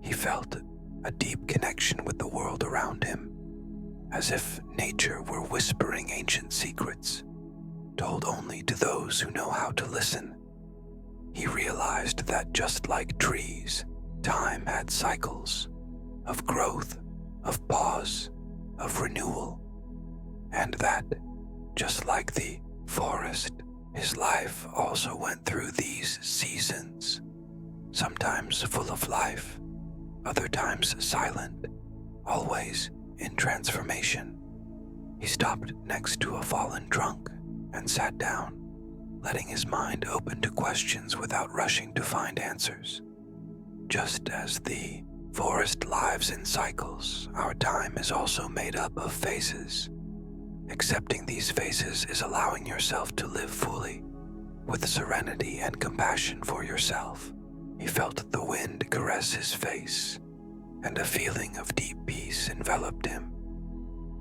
he felt a deep connection with the world around him, as if nature were whispering ancient secrets, told only to those who know how to listen. He realized that just like trees, time had cycles of growth, of pause, of renewal, and that, just like the forest, his life also went through these seasons, sometimes full of life, other times silent, always in transformation. He stopped next to a fallen trunk and sat down, letting his mind open to questions without rushing to find answers. Just as the forest lives in cycles, our time is also made up of phases. Accepting these phases is allowing yourself to live fully, with serenity and compassion for yourself. He felt the wind caress his face, and a feeling of deep peace enveloped him.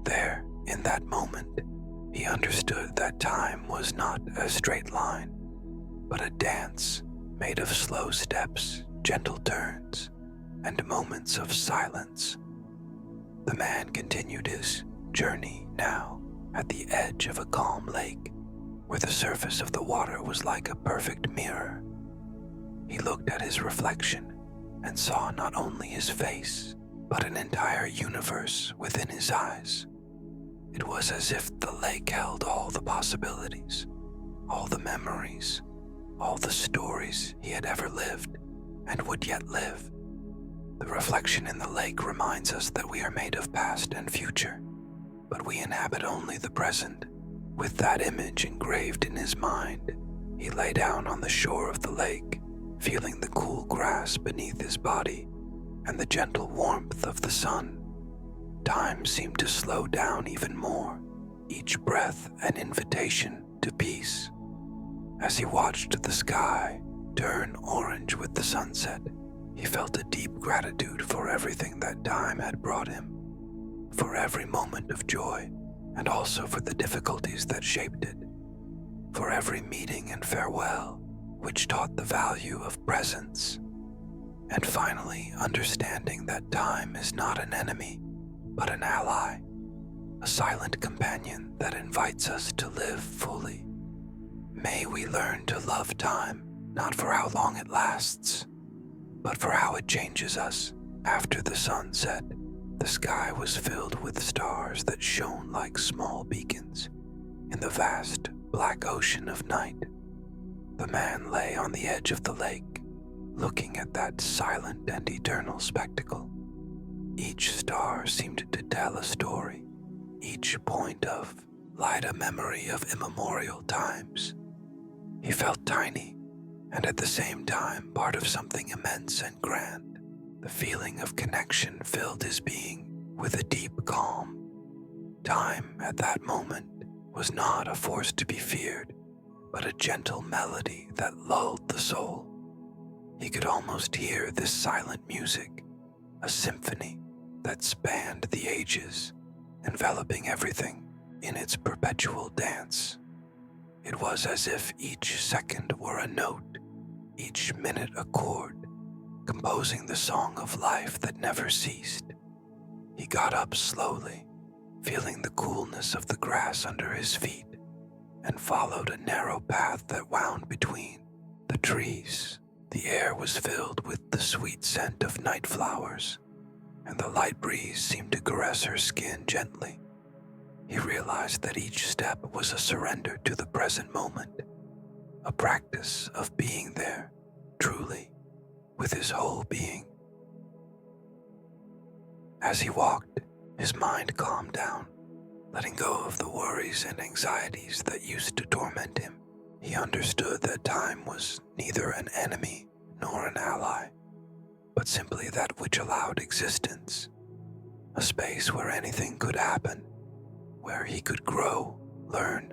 There, in that moment, he understood that time was not a straight line, but a dance made of slow steps, gentle turns, and moments of silence. The man continued his journey now at the edge of a calm lake, where the surface of the water was like a perfect mirror. He looked at his reflection and saw not only his face, but an entire universe within his eyes. It was as if the lake held all the possibilities, all the memories, all the stories he had ever lived and would yet live. The reflection in the lake reminds us that we are made of past and future, but we inhabit only the present. With that image engraved in his mind, he lay down on the shore of the lake, feeling the cool grass beneath his body and the gentle warmth of the sun. Time seemed to slow down even more, each breath an invitation to peace. As he watched the sky turn orange with the sunset, he felt a deep gratitude for everything that time had brought him, for every moment of joy, and also for the difficulties that shaped it, for every meeting and farewell, which taught the value of presence, and finally understanding that time is not an enemy, but an ally, a silent companion that invites us to live fully. May we learn to love time, not for how long it lasts, but for how it changes us. After the sun set, the sky was filled with stars that shone like small beacons in the vast black ocean of night. The man lay on the edge of the lake, looking at that silent and eternal spectacle. Each star seemed to tell a story, each point of light a memory of immemorial times. He felt tiny, and at the same time part of something immense and grand. The feeling of connection filled his being with a deep calm. Time at that moment was not a force to be feared, but a gentle melody that lulled the soul. He could almost hear this silent music, a symphony that spanned the ages, enveloping everything in its perpetual dance. It was as if each second were a note, each minute a chord, composing the song of life that never ceased. He got up slowly, feeling the coolness of the grass under his feet, and followed a narrow path that wound between the trees. The air was filled with the sweet scent of night flowers, and the light breeze seemed to caress her skin gently. He realized that each step was a surrender to the present moment, a practice of being there, truly, with his whole being. As he walked, his mind calmed down, letting go of the worries and anxieties that used to torment him. He understood that time was neither an enemy nor an ally, but simply that which allowed existence, a space where anything could happen, where he could grow, learn,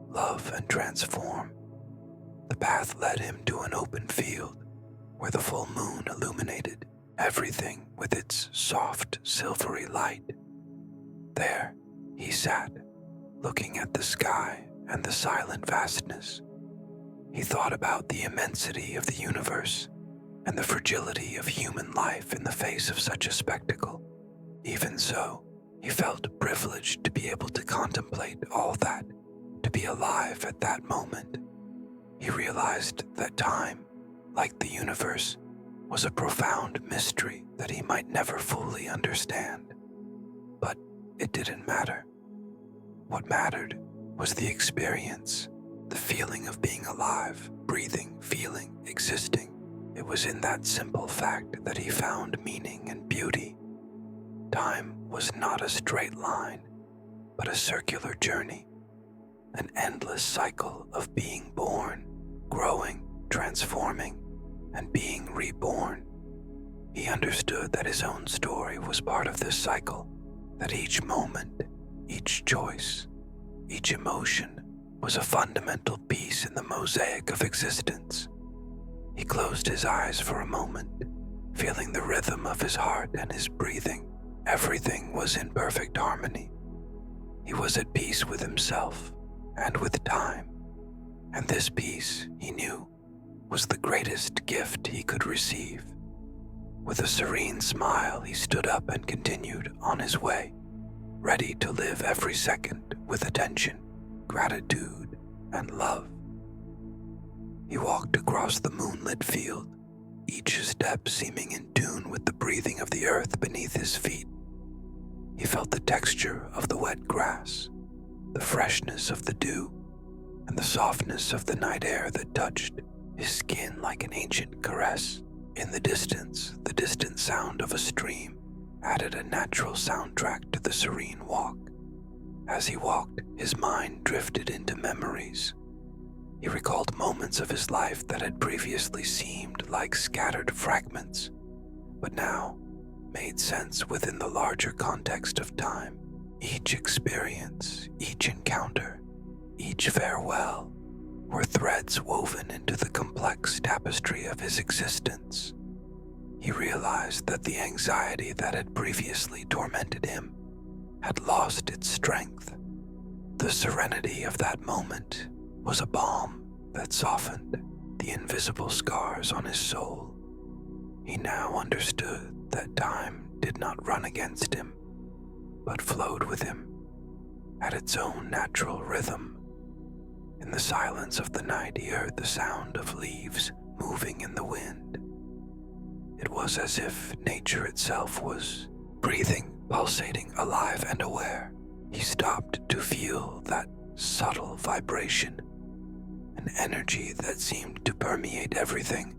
love, and transform. The path led him to an open field where the full moon illuminated everything with its soft, silvery light. There he sat, looking at the sky and the silent vastness. He thought about the immensity of the universe and the fragility of human life in the face of such a spectacle. Even so, he felt privileged to be able to contemplate all that, to be alive at that moment. He realized that time, like the universe, was a profound mystery that he might never fully understand. But it didn't matter. What mattered was the experience, the feeling of being alive, breathing, feeling, existing. It was in that simple fact that he found meaning and beauty. Time was not a straight line, but a circular journey, an endless cycle of being born, growing, transforming, and being reborn. He understood that his own story was part of this cycle, that each moment, each choice, each emotion was a fundamental piece in the mosaic of existence. He closed his eyes for a moment, feeling the rhythm of his heart and his breathing. Everything was in perfect harmony. He was at peace with himself and with time, and this peace, he knew, was the greatest gift he could receive. With a serene smile, he stood up and continued on his way, ready to live every second with attention, gratitude, and love. He walked across the moonlit field, each step seeming in tune with the breathing of the earth beneath his feet. He felt the texture of the wet grass, the freshness of the dew, and the softness of the night air that touched his skin like an ancient caress. In the distance sound of a stream added a natural soundtrack to the serene walk. As he walked, his mind drifted into memories. He recalled moments of his life that had previously seemed like scattered fragments, but now made sense within the larger context of time. Each experience, each encounter, each farewell were threads woven into the complex tapestry of his existence. He realized that the anxiety that had previously tormented him had lost its strength. The serenity of that moment was a balm that softened the invisible scars on his soul. He now understood that time did not run against him, but flowed with him at its own natural rhythm. In the silence of the night, he heard the sound of leaves moving in the wind. It was as if nature itself was breathing, pulsating, alive and aware. He stopped to feel that subtle vibration, an energy that seemed to permeate everything,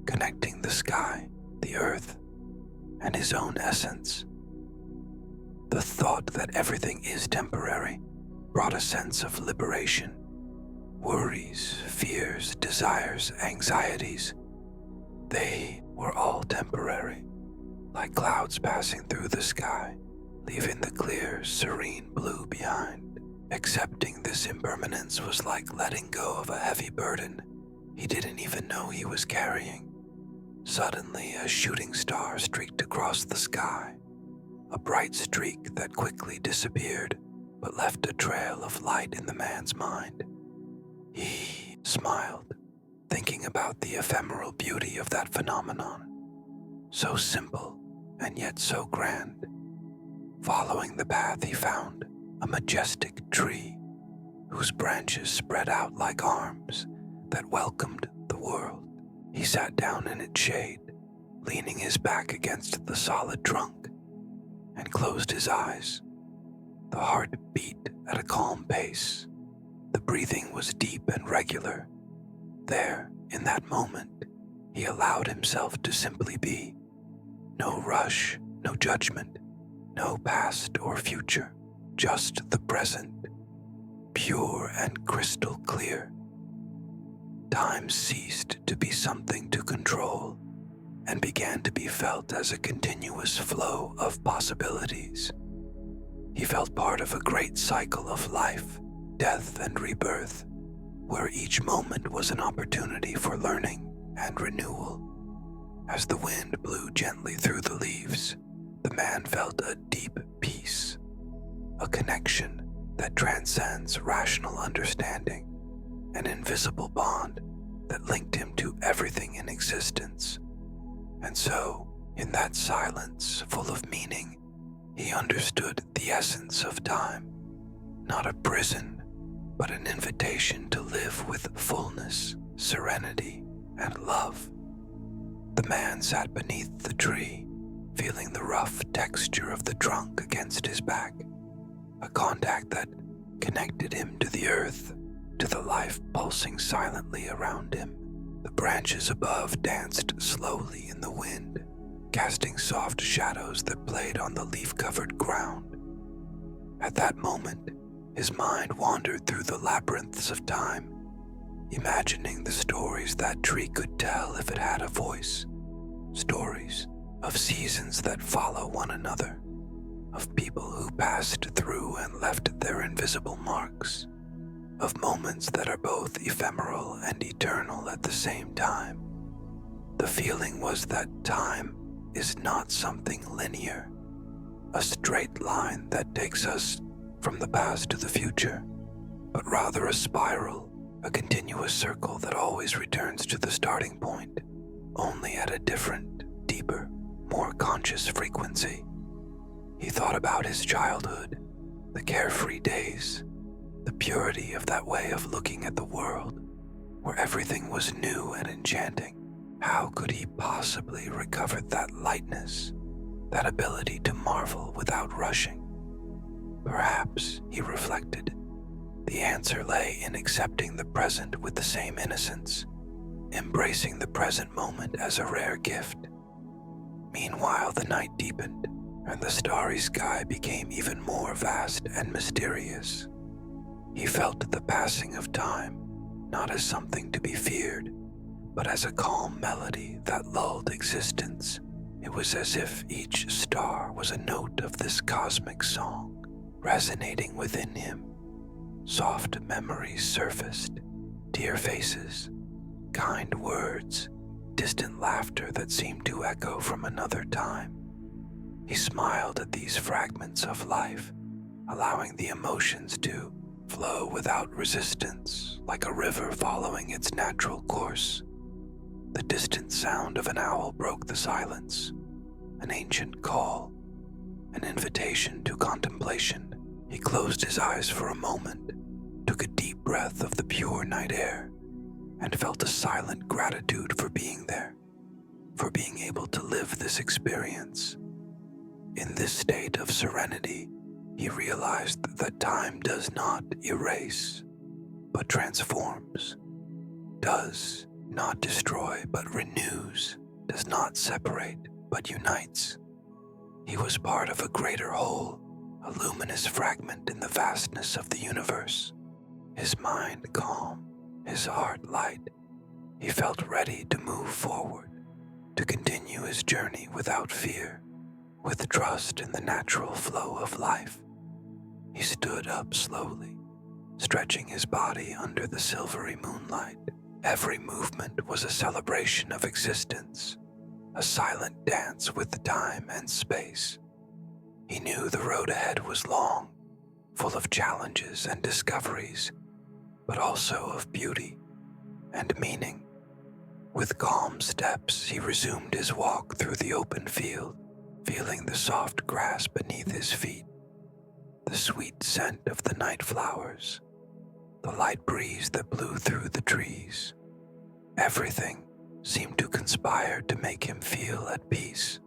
connecting the sky, the earth, and his own essence. The thought that everything is temporary brought a sense of liberation. Worries, fears, desires, anxieties, they were all temporary, like clouds passing through the sky, leaving the clear, serene blue behind. Accepting this impermanence was like letting go of a heavy burden he didn't even know he was carrying. Suddenly, a shooting star streaked across the sky, a bright streak that quickly disappeared but left a trail of light in the man's mind. He smiled, thinking about the ephemeral beauty of that phenomenon, so simple and yet so grand. Following the path, he found a majestic tree whose branches spread out like arms that welcomed the world. He sat down in its shade, leaning his back against the solid trunk, and closed his eyes. The heart beat at a calm pace. The breathing was deep and regular. There, in that moment, he allowed himself to simply be. No rush, no judgment, no past or future, just the present, pure and crystal clear. Time ceased to be something to control and began to be felt as a continuous flow of possibilities. He felt part of a great cycle of life, death, and rebirth, where each moment was an opportunity for learning and renewal. As the wind blew gently through the leaves, the man felt a deep peace, a connection that transcends rational understanding, an invisible bond that linked him to everything in existence. And so, in that silence full of meaning, he understood the essence of time, not a prison, but an invitation to live with fullness, serenity, and love. The man sat beneath the tree, feeling the rough texture of the trunk against his back, a contact that connected him to the earth, to the life pulsing silently around him. The branches above danced slowly in the wind, casting soft shadows that played on the leaf-covered ground. At that moment, his mind wandered through the labyrinths of time, imagining the stories that tree could tell if it had a voice. Stories of seasons that follow one another, of people who passed through and left their invisible marks, of moments that are both ephemeral and eternal at the same time. The feeling was that time is not something linear, a straight line that takes us from the past to the future, but rather a spiral, a continuous circle that always returns to the starting point, only at a different, deeper, more conscious frequency. He thought about his childhood, the carefree days, the purity of that way of looking at the world, where everything was new and enchanting. How could he possibly recover that lightness, that ability to marvel without rushing? Perhaps, he reflected, the answer lay in accepting the present with the same innocence, embracing the present moment as a rare gift. Meanwhile, the night deepened, and the starry sky became even more vast and mysterious. He felt the passing of time, not as something to be feared, but as a calm melody that lulled existence. It was as if each star was a note of this cosmic song, resonating within him. Soft memories surfaced, dear faces, kind words, distant laughter that seemed to echo from another time. He smiled at these fragments of life, allowing the emotions to flow without resistance, like a river following its natural course. The distant sound of an owl broke the silence, an ancient call, an invitation to contemplation. He closed his eyes for a moment, took a deep breath of the pure night air, and felt a silent gratitude for being there, for being able to live this experience. In this state of serenity, he realized that time does not erase, but transforms, does not destroy, but renews, does not separate, but unites. He was part of a greater whole, a luminous fragment in the vastness of the universe. His mind calm, his heart light. He felt ready to move forward, to continue his journey without fear, with trust in the natural flow of life. He stood up slowly, stretching his body under the silvery moonlight. Every movement was a celebration of existence, a silent dance with the time and space. He knew the road ahead was long, full of challenges and discoveries, but also of beauty and meaning. With calm steps, he resumed his walk through the open field, feeling the soft grass beneath his feet, the sweet scent of the night flowers, the light breeze that blew through the trees. Everything seemed to conspire to make him feel at peace,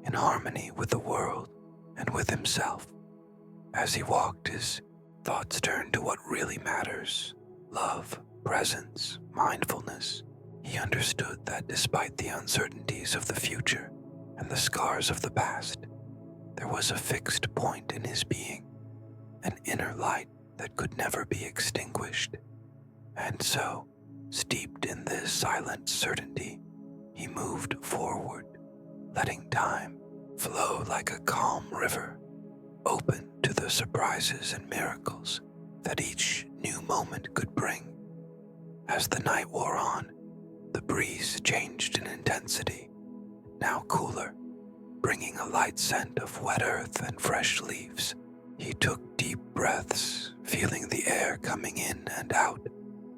in harmony with the world and with himself. As he walked, his thoughts turned to what really matters: love, presence, mindfulness. He understood that despite the uncertainties of the future and the scars of the past, there was a fixed point in his being, an inner light that could never be extinguished. And so, steeped in this silent certainty, he moved forward, letting time flow like a calm river, open to the surprises and miracles that each new moment could bring. As the night wore on, the breeze changed in intensity, now cooler, bringing a light scent of wet earth and fresh leaves. He took deep breaths, feeling the air coming in and out,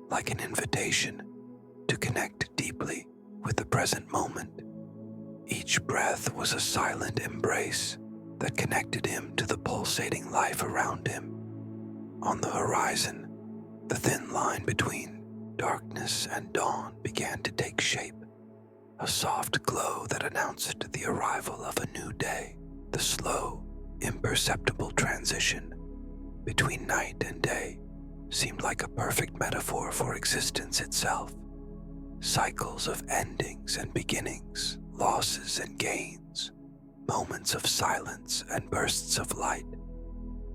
like an invitation to connect deeply with the present moment. Each breath was a silent embrace that connected him to the pulsating life around him. On the horizon, the thin line between darkness and dawn began to take shape, a soft glow that announced the arrival of a new day. The slow, imperceptible transition between night and day seemed like a perfect metaphor for existence itself. Cycles of endings and beginnings, losses and gains, moments of silence and bursts of light.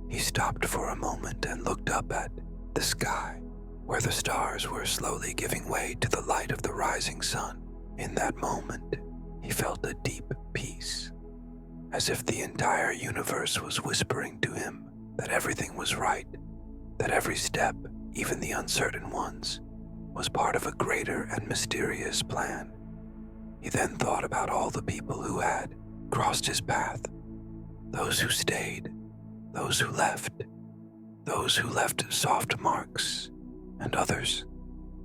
He stopped for a moment and looked up at the sky, where the stars were slowly giving way to the light of the rising sun. In that moment, he felt a deep peace, as if the entire universe was whispering to him that everything was right, that every step even the uncertain ones, was part of a greater and mysterious plan. He then thought about all the people who had crossed his path, those who stayed, those who left soft marks, and others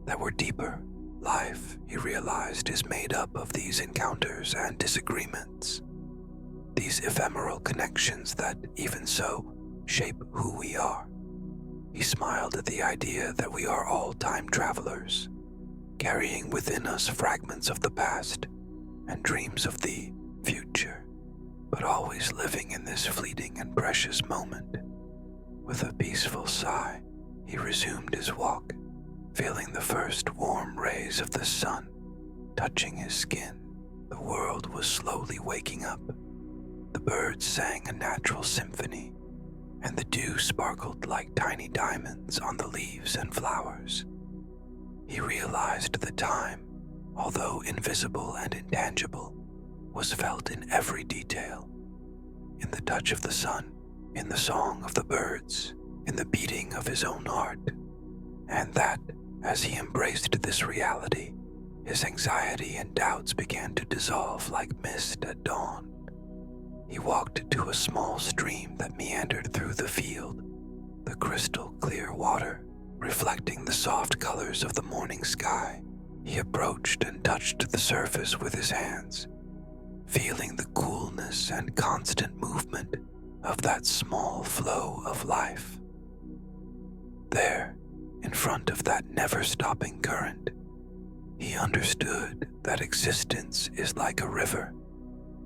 that were deeper. Life, he realized, is made up of these encounters and disagreements, these ephemeral connections that, even so, shape who we are. He smiled at the idea that we are all time travelers, carrying within us fragments of the past and dreams of the future, but always living in this fleeting and precious moment. With a peaceful sigh, he resumed his walk, feeling the first warm rays of the sun touching his skin. The world was slowly waking up. The birds sang a natural symphony, and the dew sparkled like tiny diamonds on the leaves and flowers. He realized the time, although invisible and intangible, was felt in every detail, in the touch of the sun, in the song of the birds, in the beating of his own heart, and that, as he embraced this reality, his anxiety and doubts began to dissolve like mist at dawn. He walked to a small stream that meandered through the field, the crystal clear water reflecting the soft colors of the morning sky. He approached and touched the surface with his hands, feeling the coolness and constant movement of that small flow of life. There, in front of that never-stopping current, he understood that existence is like a river,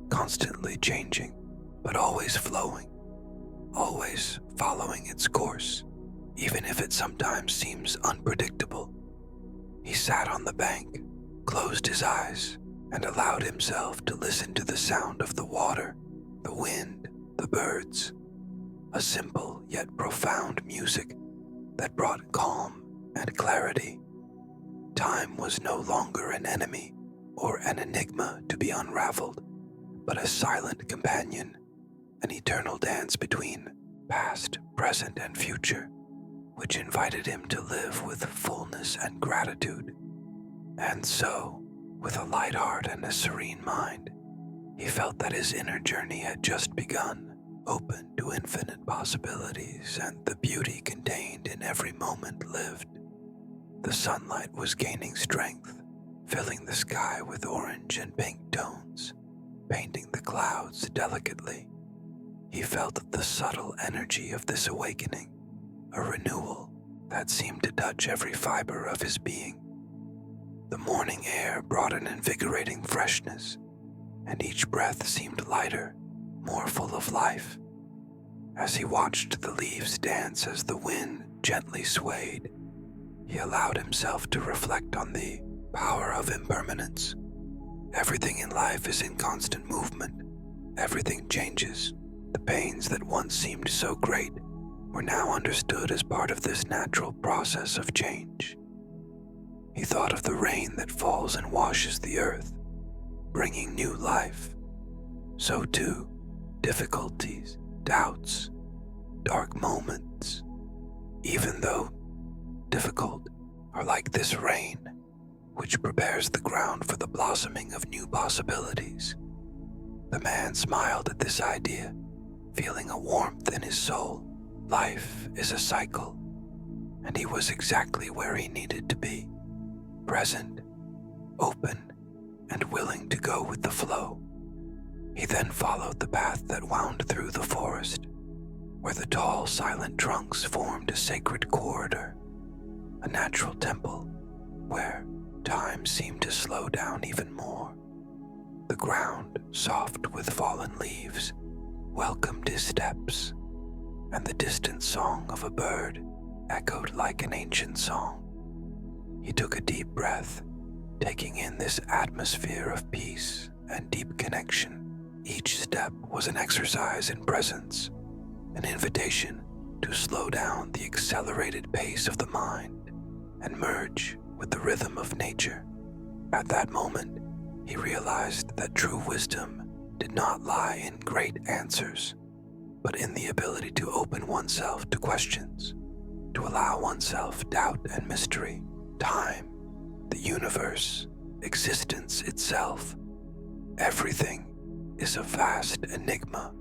constantly changing, but always flowing, always following its course, even if it sometimes seems unpredictable. He sat on the bank, closed his eyes, and allowed himself to listen to the sound of the water, the wind, the birds, a simple yet profound music that brought calm and clarity. Time was no longer an enemy or an enigma to be unraveled, but a silent companion, an eternal dance between past, present, and future, which invited him to live with fullness and gratitude. And so, with a light heart and a serene mind, he felt that his inner journey had just begun, open to infinite possibilities and the beauty contained in every moment lived. The sunlight was gaining strength, filling the sky with orange and pink tones, painting the clouds delicately. He felt the subtle energy of this awakening, a renewal that seemed to touch every fiber of his being. The morning air brought an invigorating freshness, and each breath seemed lighter, more full of life. As he watched the leaves dance as the wind gently swayed, he allowed himself to reflect on the power of impermanence. Everything in life is in constant movement. Everything changes. The pains that once seemed so great were now understood as part of this natural process of change. He thought of the rain that falls and washes the earth, bringing new life. So too, difficulties, doubts, dark moments, even though difficult, are like this rain, which prepares the ground for the blossoming of new possibilities. The man smiled at this idea, feeling a warmth in his soul. Life is a cycle, and he was exactly where he needed to be, present, open, and willing to go with the flow. He then followed the path that wound through the forest, where the tall, silent trunks formed a sacred corridor, a natural temple where time seemed to slow down even more. The ground, soft with fallen leaves, welcomed his steps, and the distant song of a bird echoed like an ancient song. He took a deep breath, taking in this atmosphere of peace and deep connection. Each step was an exercise in presence, an invitation to slow down the accelerated pace of the mind and merge with the rhythm of nature. At that moment, he realized that true wisdom did not lie in great answers, but in the ability to open oneself to questions. to allow oneself doubt and mystery, time, the universe, existence itself. Everything is a vast enigma,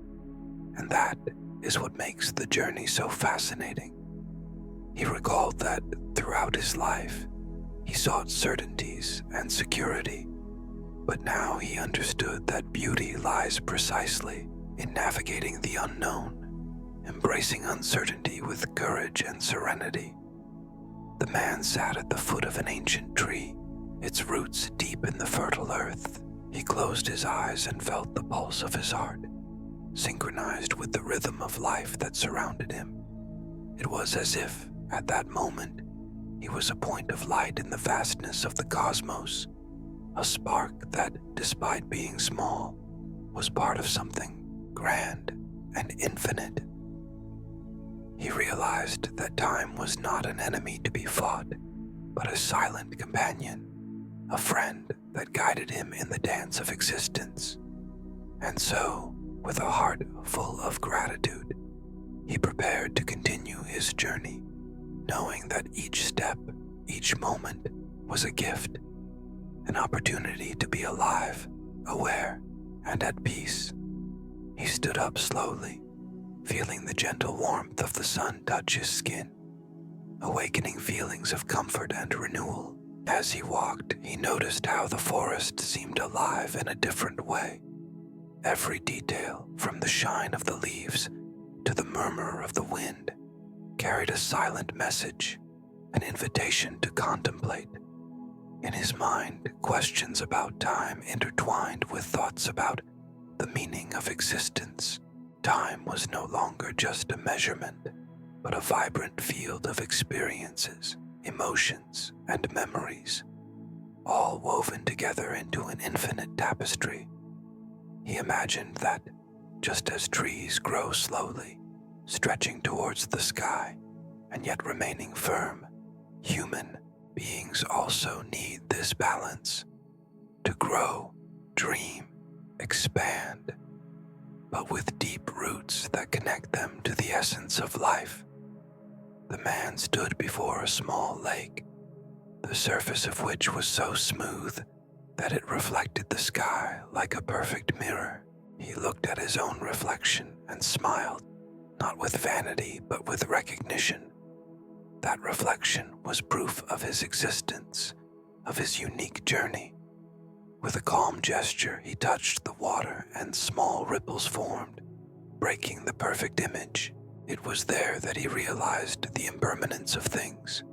and that is what makes the journey so fascinating. He recalled that throughout his life, he sought certainties and security, but now he understood that beauty lies precisely in navigating the unknown, embracing uncertainty with courage and serenity. The man sat at the foot of an ancient tree, its roots deep in the fertile earth. He closed his eyes and felt the pulse of his heart, synchronized with the rhythm of life that surrounded him. It was as if, at that moment, he was a point of light in the vastness of the cosmos, a spark that, despite being small, was part of something grand and infinite. He realized that time was not an enemy to be fought, but a silent companion, a friend that guided him in the dance of existence. And so, with a heart full of gratitude, he prepared to continue his journey, knowing that each step, each moment, was a gift, an opportunity to be alive, aware, and at peace. He stood up slowly, feeling the gentle warmth of the sun touch his skin, awakening feelings of comfort and renewal. As he walked, he noticed how the forest seemed alive in a different way. Every detail, from the shine of the leaves to the murmur of the wind, carried a silent message, an invitation to contemplate. In his mind, questions about time intertwined with thoughts about the meaning of existence. Time was no longer just a measurement, but a vibrant field of experiences, emotions, and memories, all woven together into an infinite tapestry. He imagined that, just as trees grow slowly, stretching towards the sky, and yet remaining firm, human beings also need this balance to grow, dream, expand, but with deep roots that connect them to the essence of life. The man stood before a small lake, the surface of which was so smooth that it reflected the sky like a perfect mirror. He looked at his own reflection and smiled, not with vanity but with recognition. That reflection was proof of his existence, of his unique journey. With a calm gesture, he touched the water and small ripples formed, breaking the perfect image. It was there that he realized the impermanence of things.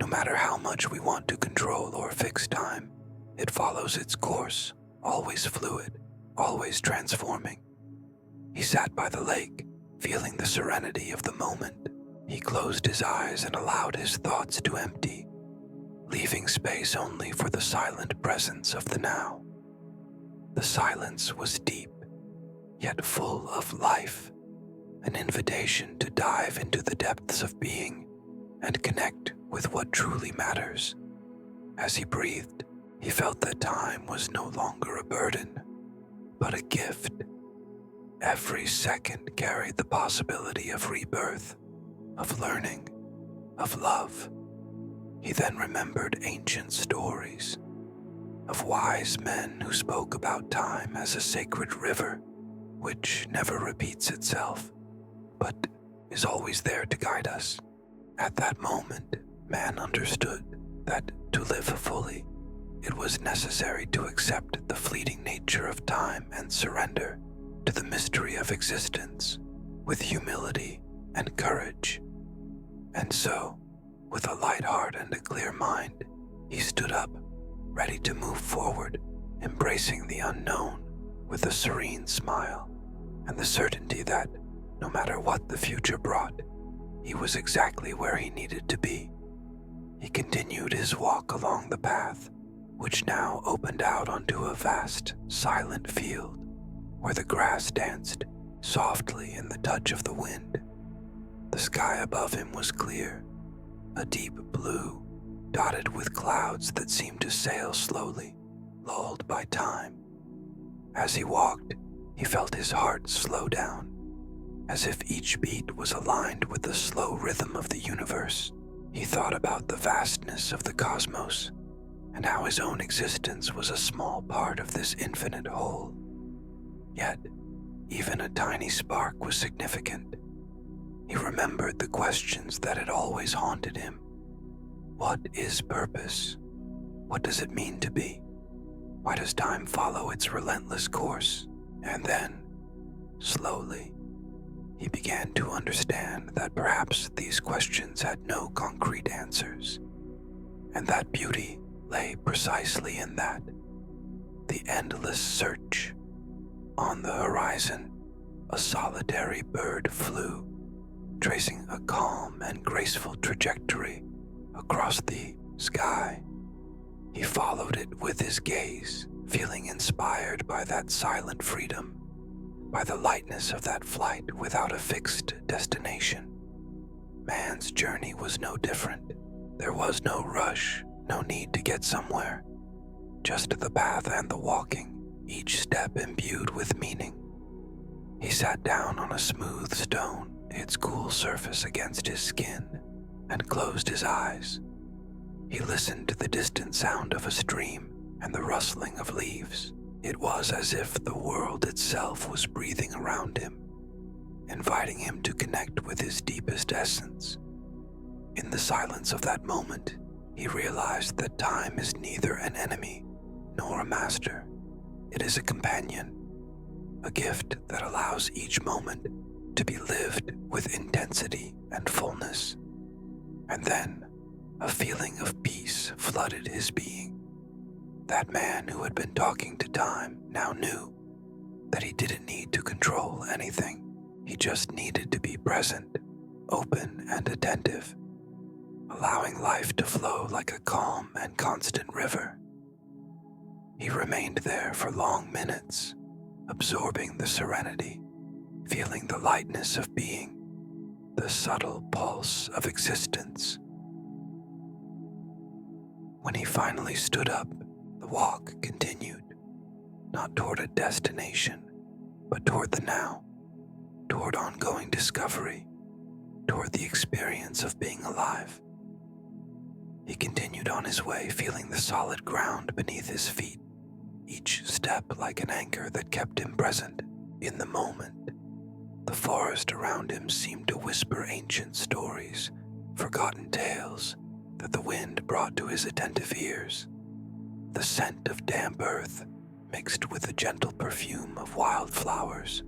No matter how much we want to control or fix time, it follows its course, always fluid, always transforming. He sat by the lake, feeling the serenity of the moment. He closed his eyes and allowed his thoughts to empty, leaving space only for the silent presence of the now. The silence was deep, yet full of life, an invitation to dive into the depths of being and connect with what truly matters. As he breathed, he felt that time was no longer a burden, but a gift. Every second carried the possibility of rebirth, of learning, of love. He then remembered ancient stories of wise men who spoke about time as a sacred river, which never repeats itself, but is always there to guide us. At that moment, man understood that to live fully, it was necessary to accept the fleeting nature of time and surrender to the mystery of existence with humility and courage. And so, with a light heart and a clear mind, he stood up, ready to move forward, embracing the unknown with a serene smile and the certainty that, no matter what the future brought, he was exactly where he needed to be. He continued his walk along the path, which now opened out onto a vast, silent field where the grass danced softly in the touch of the wind. The sky above him was clear, a deep blue, dotted with clouds that seemed to sail slowly, lulled by time. As he walked, he felt his heart slow down, as if each beat was aligned with the slow rhythm of the universe. He thought about the vastness of the cosmos and how his own existence was a small part of this infinite whole. Yet, even a tiny spark was significant. He remembered the questions that had always haunted him. What is purpose? What does it mean to be? Why does time follow its relentless course? And then, slowly, he began to understand that perhaps these questions had no concrete answers, and that beauty lay precisely in that, the endless search. On the horizon, a solitary bird flew, tracing a calm and graceful trajectory across the sky. He followed it with his gaze, feeling inspired by that silent freedom, by the lightness of that flight without a fixed destination. Man's journey was no different. There was no rush, no need to get somewhere, just the path and the walking, each step imbued with meaning. He sat down on a smooth stone, its cool surface against his skin, and closed his eyes. He listened to the distant sound of a stream and the rustling of leaves. It was as if the world itself was breathing around him, inviting him to connect with his deepest essence. In the silence of that moment, he realized that time is neither an enemy nor a master. It is a companion, a gift that allows each moment to be lived with intensity and fullness. And then, a feeling of peace flooded his being. That man who had been talking to time now knew that he didn't need to control anything. He just needed to be present, open and attentive, allowing life to flow like a calm and constant river. He remained there for long minutes, absorbing the serenity, feeling the lightness of being, the subtle pulse of existence. When he finally stood up, the walk continued, not toward a destination, but toward the now, toward ongoing discovery, toward the experience of being alive. He continued on his way, feeling the solid ground beneath his feet, each step like an anchor that kept him present in the moment. The forest around him seemed to whisper ancient stories, forgotten tales that the wind brought to his attentive ears. The scent of damp earth mixed with the gentle perfume of wildflowers,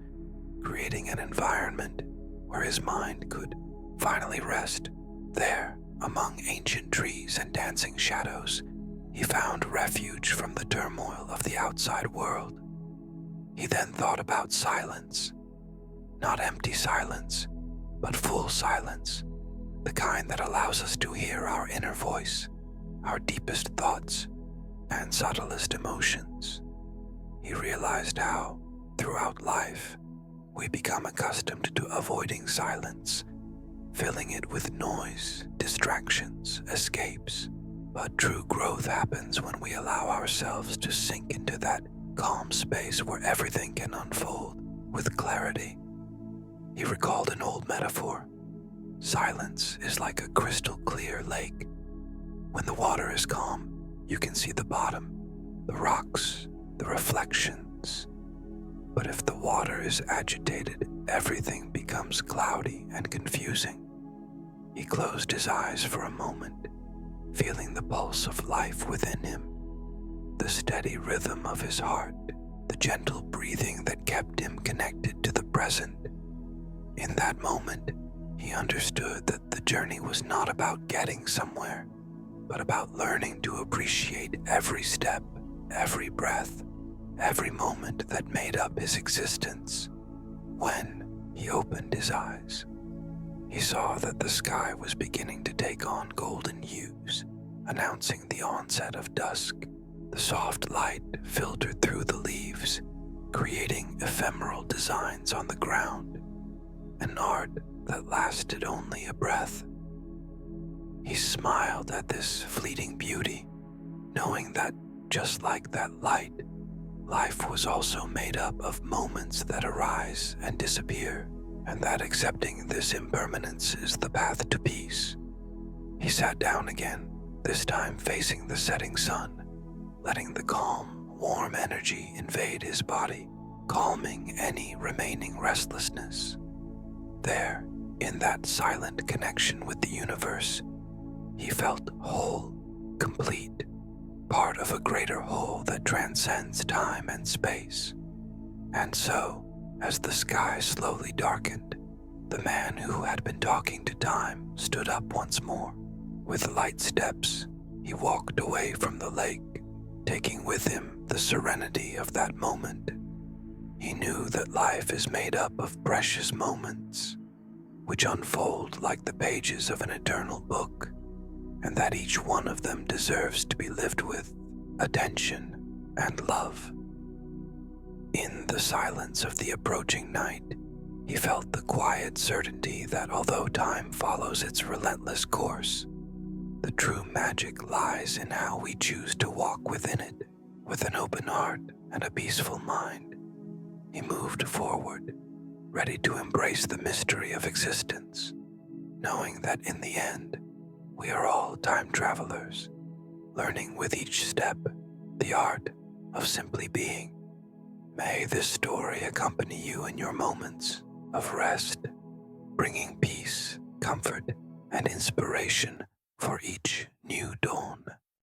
creating an environment where his mind could finally rest. There, among ancient trees and dancing shadows, he found refuge from the turmoil of the outside world. He then thought about silence. Not empty silence, but full silence, the kind that allows us to hear our inner voice, our deepest thoughts, and subtlest emotions. He realized how, throughout life, we become accustomed to avoiding silence, filling it with noise, distractions, escapes. But true growth happens when we allow ourselves to sink into that calm space where everything can unfold with clarity. He recalled an old metaphor. Silence is like a crystal clear lake. When the water is calm, you can see the bottom, the rocks, the reflections. But if the water is agitated, everything becomes cloudy and confusing. He closed his eyes for a moment, feeling the pulse of life within him, the steady rhythm of his heart, the gentle breathing that kept him connected to the present. In that moment, he understood that the journey was not about getting somewhere, but about learning to appreciate every step, every breath, every moment that made up his existence. When he opened his eyes, he saw that the sky was beginning to take on golden hues, announcing the onset of dusk. The soft light filtered through the leaves, creating ephemeral designs on the ground, an art that lasted only a breath. He smiled at this fleeting beauty, knowing that just like that light, life was also made up of moments that arise and disappear, and that accepting this impermanence is the path to peace. He sat down again, this time facing the setting sun, letting the calm, warm energy invade his body, calming any remaining restlessness. There, in that silent connection with the universe, he felt whole, complete, part of a greater whole that transcends time and space. And so, as the sky slowly darkened, the man who had been talking to time stood up once more. With light steps, he walked away from the lake, taking with him the serenity of that moment. He knew that life is made up of precious moments, which unfold like the pages of an eternal book, and that each one of them deserves to be lived with attention and love. In the silence of the approaching night, he felt the quiet certainty that although time follows its relentless course, the true magic lies in how we choose to walk within it, with an open heart and a peaceful mind. He moved forward, ready to embrace the mystery of existence, knowing that in the end, we are all time travelers, learning with each step the art of simply being. May this story accompany you in your moments of rest, bringing peace, comfort, and inspiration for each new dawn.